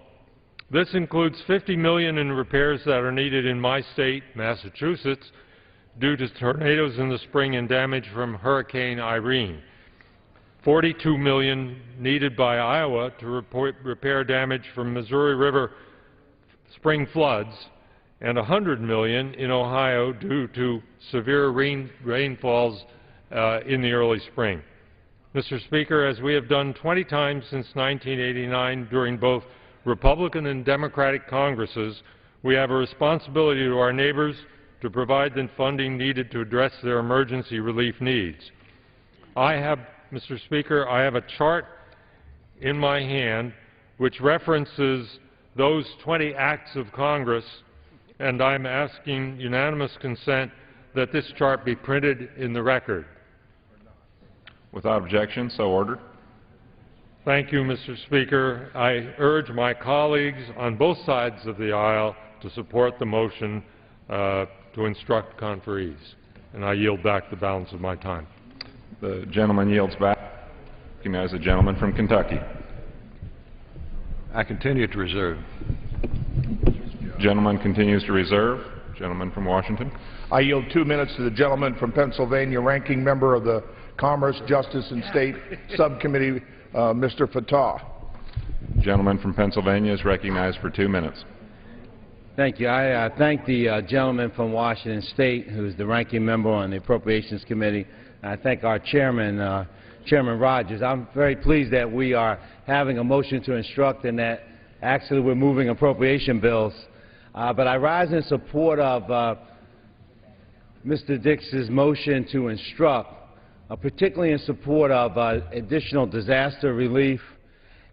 This includes $50 million in repairs that are needed in my state, Massachusetts, due to tornadoes in the spring and damage from Hurricane Irene, $42 million needed by Iowa to repair damage from Missouri River spring floods, and $100 million in Ohio due to severe rainfalls in the early spring. Mr. Speaker, as we have done 20 times since 1989 during both Republican and Democratic Congresses, we have a responsibility to our neighbors to provide the funding needed to address their emergency relief needs. Mr. Speaker, I have a chart in my hand which references those 20 acts of Congress, and I'm asking unanimous consent that this chart be printed in the record. Without objection, so ordered. Thank you, Mr. Speaker. I urge my colleagues on both sides of the aisle to support the motion to instruct conferees, and I yield back the balance of my time. The gentleman yields back. Recognize the gentleman from Kentucky. I continue to reserve. Gentleman continues to reserve. Gentleman from Washington. I yield 2 minutes to the gentleman from Pennsylvania, ranking member of the Commerce, Justice, and State Subcommittee, Mr. Fattah. Gentleman from Pennsylvania is recognized for 2 minutes. Thank you. I thank the gentleman from Washington State, who is the ranking member on the Appropriations Committee. I thank our chairman, Chairman Rogers. I'm very pleased that we are having a motion to instruct and that actually we're moving appropriation bills. But I rise in support of Mr. Dix's motion to instruct, particularly in support of additional disaster relief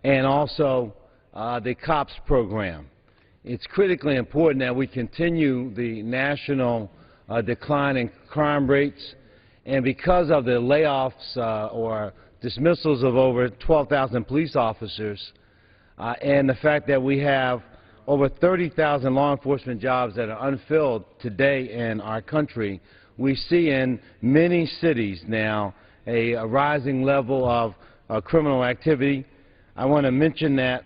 and also the COPS program. It's critically important that we continue the national decline in crime rates, and because of the layoffs or dismissals of over 12,000 police officers and the fact that we have over 30,000 law enforcement jobs that are unfilled today in our country, we see in many cities now a rising level of criminal activity. I want to mention that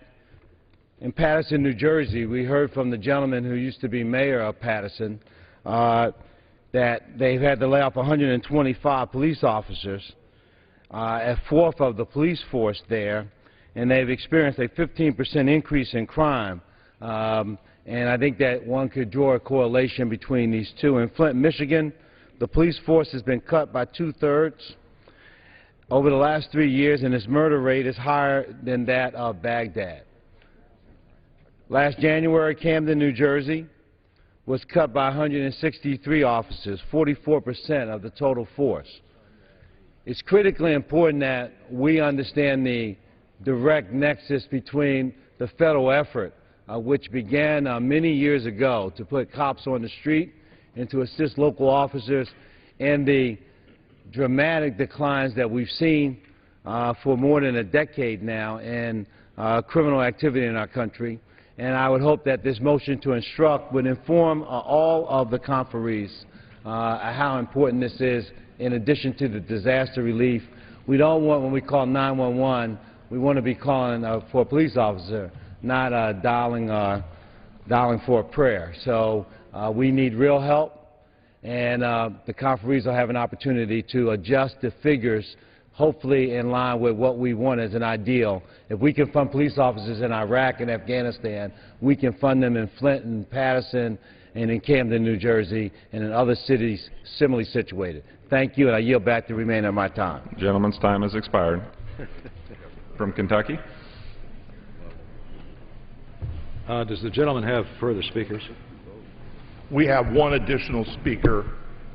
In Paterson, New Jersey, we heard from the gentleman who used to be mayor of Paterson that they've had to lay off 125 police officers, a fourth of the police force there, and they've experienced a 15% increase in crime. And I think that one could draw a correlation between these two. In Flint, Michigan, the police force has been cut by 2/3 over the last 3 years, and its murder rate is higher than that of Baghdad. Last January, Camden, New Jersey, was cut by 163 officers, 44% of the total force. It's critically important that we understand the direct nexus between the federal effort, which began many years ago to put cops on the street and to assist local officers, and the dramatic declines that we've seen for more than a decade now in criminal activity in our country. And I would hope that this motion to instruct would inform all of the conferees how important this is in addition to the disaster relief. We don't want, when we call 911, we want to be calling for a police officer, not dialing for a prayer. So we need real help, and the conferees will have an opportunity to adjust the figures, hopefully in line with what we want as an ideal. If we can fund police officers in Iraq and Afghanistan, we can fund them in Flint and Paterson and in Camden, New Jersey, and in other cities similarly situated. Thank you, and I yield back the remainder of my time. The gentleman's time has expired. From Kentucky. Does the gentleman have further speakers? We have one additional speaker,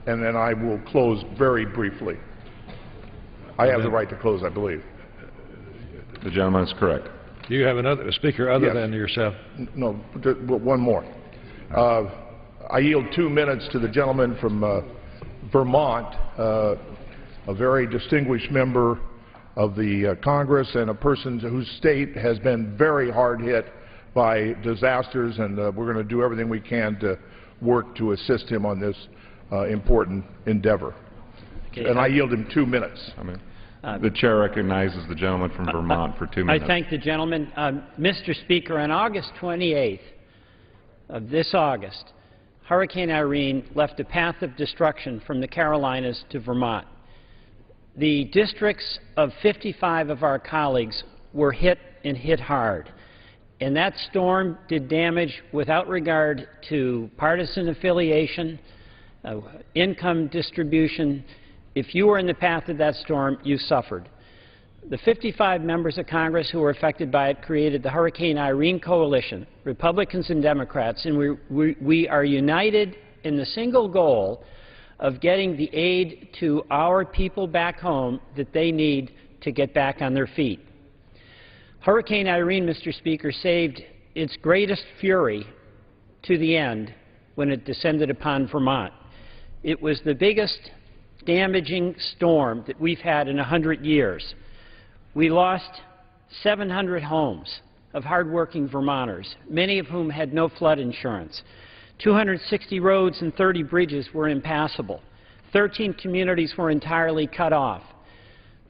and then I will close very briefly. I have the right to close, I believe. The gentleman is correct. Do you have another speaker other than yourself? No, one more. I yield 2 minutes to the gentleman from Vermont, a very distinguished member of the Congress and a person whose state has been very hard hit by disasters, and we're going to do everything we can to work to assist him on this important endeavor. Okay, and I yield him 2 minutes. The chair recognizes the gentleman from Vermont for 2 minutes. I thank the gentleman. Mr. Speaker, on August 28th of this August, Hurricane Irene left a path of destruction from the Carolinas to Vermont. The districts of 55 of our colleagues were hit and hit hard. And that storm did damage without regard to partisan affiliation, income distribution. If you were in the path of that storm, you suffered. The 55 members of Congress who were affected by it created the Hurricane Irene Coalition, Republicans and Democrats, and we are united in the single goal of getting the aid to our people back home that they need to get back on their feet. Hurricane Irene, Mr. Speaker, saved its greatest fury to the end when it descended upon Vermont. It was the biggest damaging storm that we've had in 100 years. We lost 700 homes of hardworking Vermonters, many of whom had no flood insurance. 260 roads and 30 bridges were impassable. 13 communities were entirely cut off.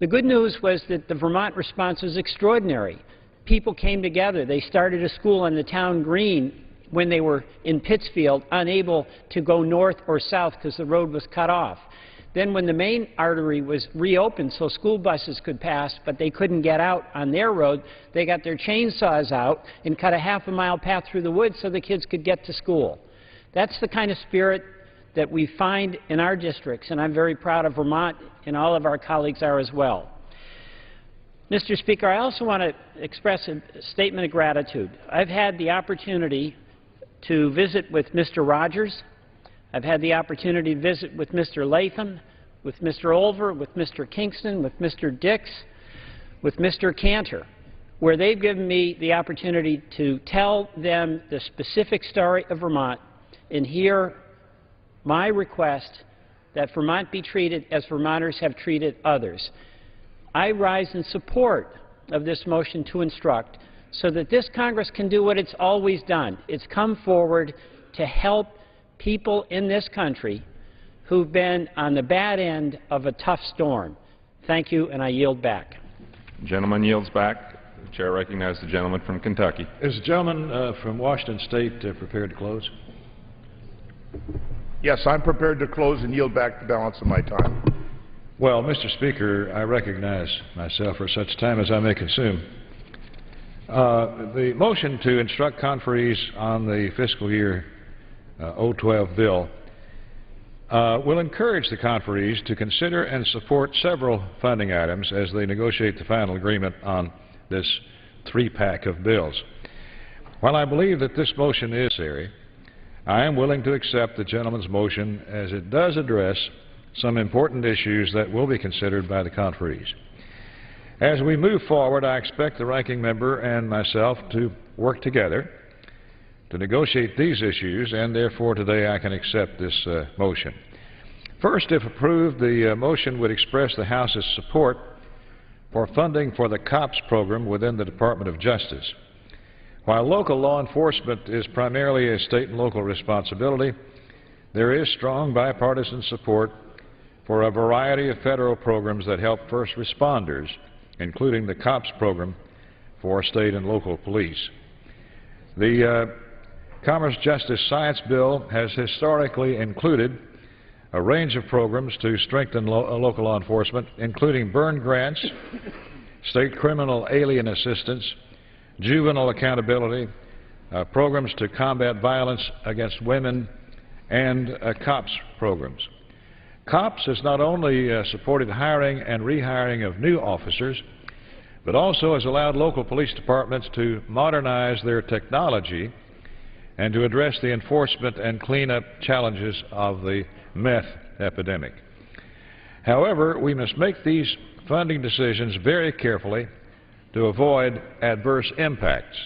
The good news was that the Vermont response was extraordinary. People came together. They started a school on the town green when they were in Pittsfield, unable to go north or south because the road was cut off. Then when the main artery was reopened so school buses could pass, but they couldn't get out on their road, they got their chainsaws out and cut a half-a-mile path through the woods so the kids could get to school. That's the kind of spirit that we find in our districts, and I'm very proud of Vermont, and all of our colleagues are as well. Mr. Speaker, I also want to express a statement of gratitude. I've had the opportunity to visit with Mr. Rogers. I've had the opportunity to visit with Mr. Latham, with Mr. Olver, with Mr. Kingston, with Mr. Dix, with Mr. Cantor, where they've given me the opportunity to tell them the specific story of Vermont and hear my request that Vermont be treated as Vermonters have treated others. I rise in support of this motion to instruct so that this Congress can do what it's always done. It's come forward to help people in this country who've been on the bad end of a tough storm. Thank you, and I yield back. The gentleman yields back. Chair recognizes the gentleman from Kentucky. Is the gentleman from Washington State prepared to close? Yes, I'm prepared to close and yield back the balance of my time. Well, Mr. Speaker, I recognize myself for such time as I may consume. The motion to instruct conferees on the fiscal year 012 bill will encourage the conferees to consider and support several funding items as they negotiate the final agreement on this three-pack of bills. While I believe that this motion is necessary, I am willing to accept the gentleman's motion as it does address some important issues that will be considered by the conferees. As we move forward, I expect the ranking member and myself to work together to negotiate these issues, and therefore today I can accept this motion. First, if approved, the motion would express the House's support for funding for the COPS program within the Department of Justice. While local law enforcement is primarily a state and local responsibility, there is strong bipartisan support for a variety of federal programs that help first responders, including the COPS program for state and local police. The Commerce Justice Science Bill has historically included a range of programs to strengthen local law enforcement, including burn grants, state criminal alien assistance, juvenile accountability, programs to combat violence against women, and COPS programs. COPS has not only supported hiring and rehiring of new officers, but also has allowed local police departments to modernize their technology and to address the enforcement and cleanup challenges of the meth epidemic. However, we must make these funding decisions very carefully to avoid adverse impacts.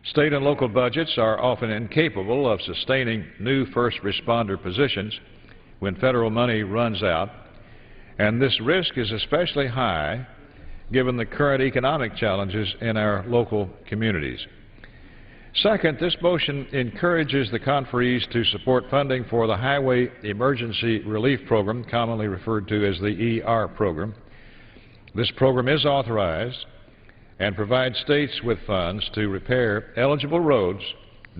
State and local budgets are often incapable of sustaining new first responder positions when federal money runs out, and this risk is especially high given the current economic challenges in our local communities. Second, this motion encourages the conferees to support funding for the Highway Emergency Relief Program, commonly referred to as the ER program. This program is authorized and provides states with funds to repair eligible roads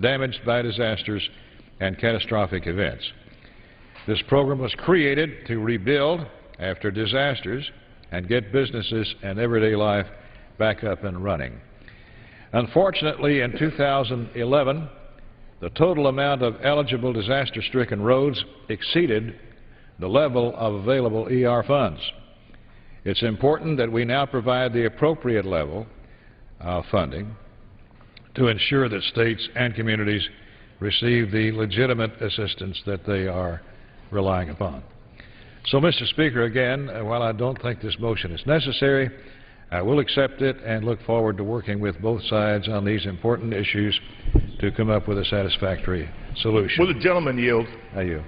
damaged by disasters and catastrophic events. This program was created to rebuild after disasters and get businesses and everyday life back up and running. Unfortunately, in 2011, the total amount of eligible disaster-stricken roads exceeded the level of available ER funds. It's important that we now provide the appropriate level of funding to ensure that states and communities receive the legitimate assistance that they are relying upon. So, Mr. Speaker, again, while I don't think this motion is necessary, I will accept it and look forward to working with both sides on these important issues to come up with a satisfactory solution. Will the gentleman yield? I yield.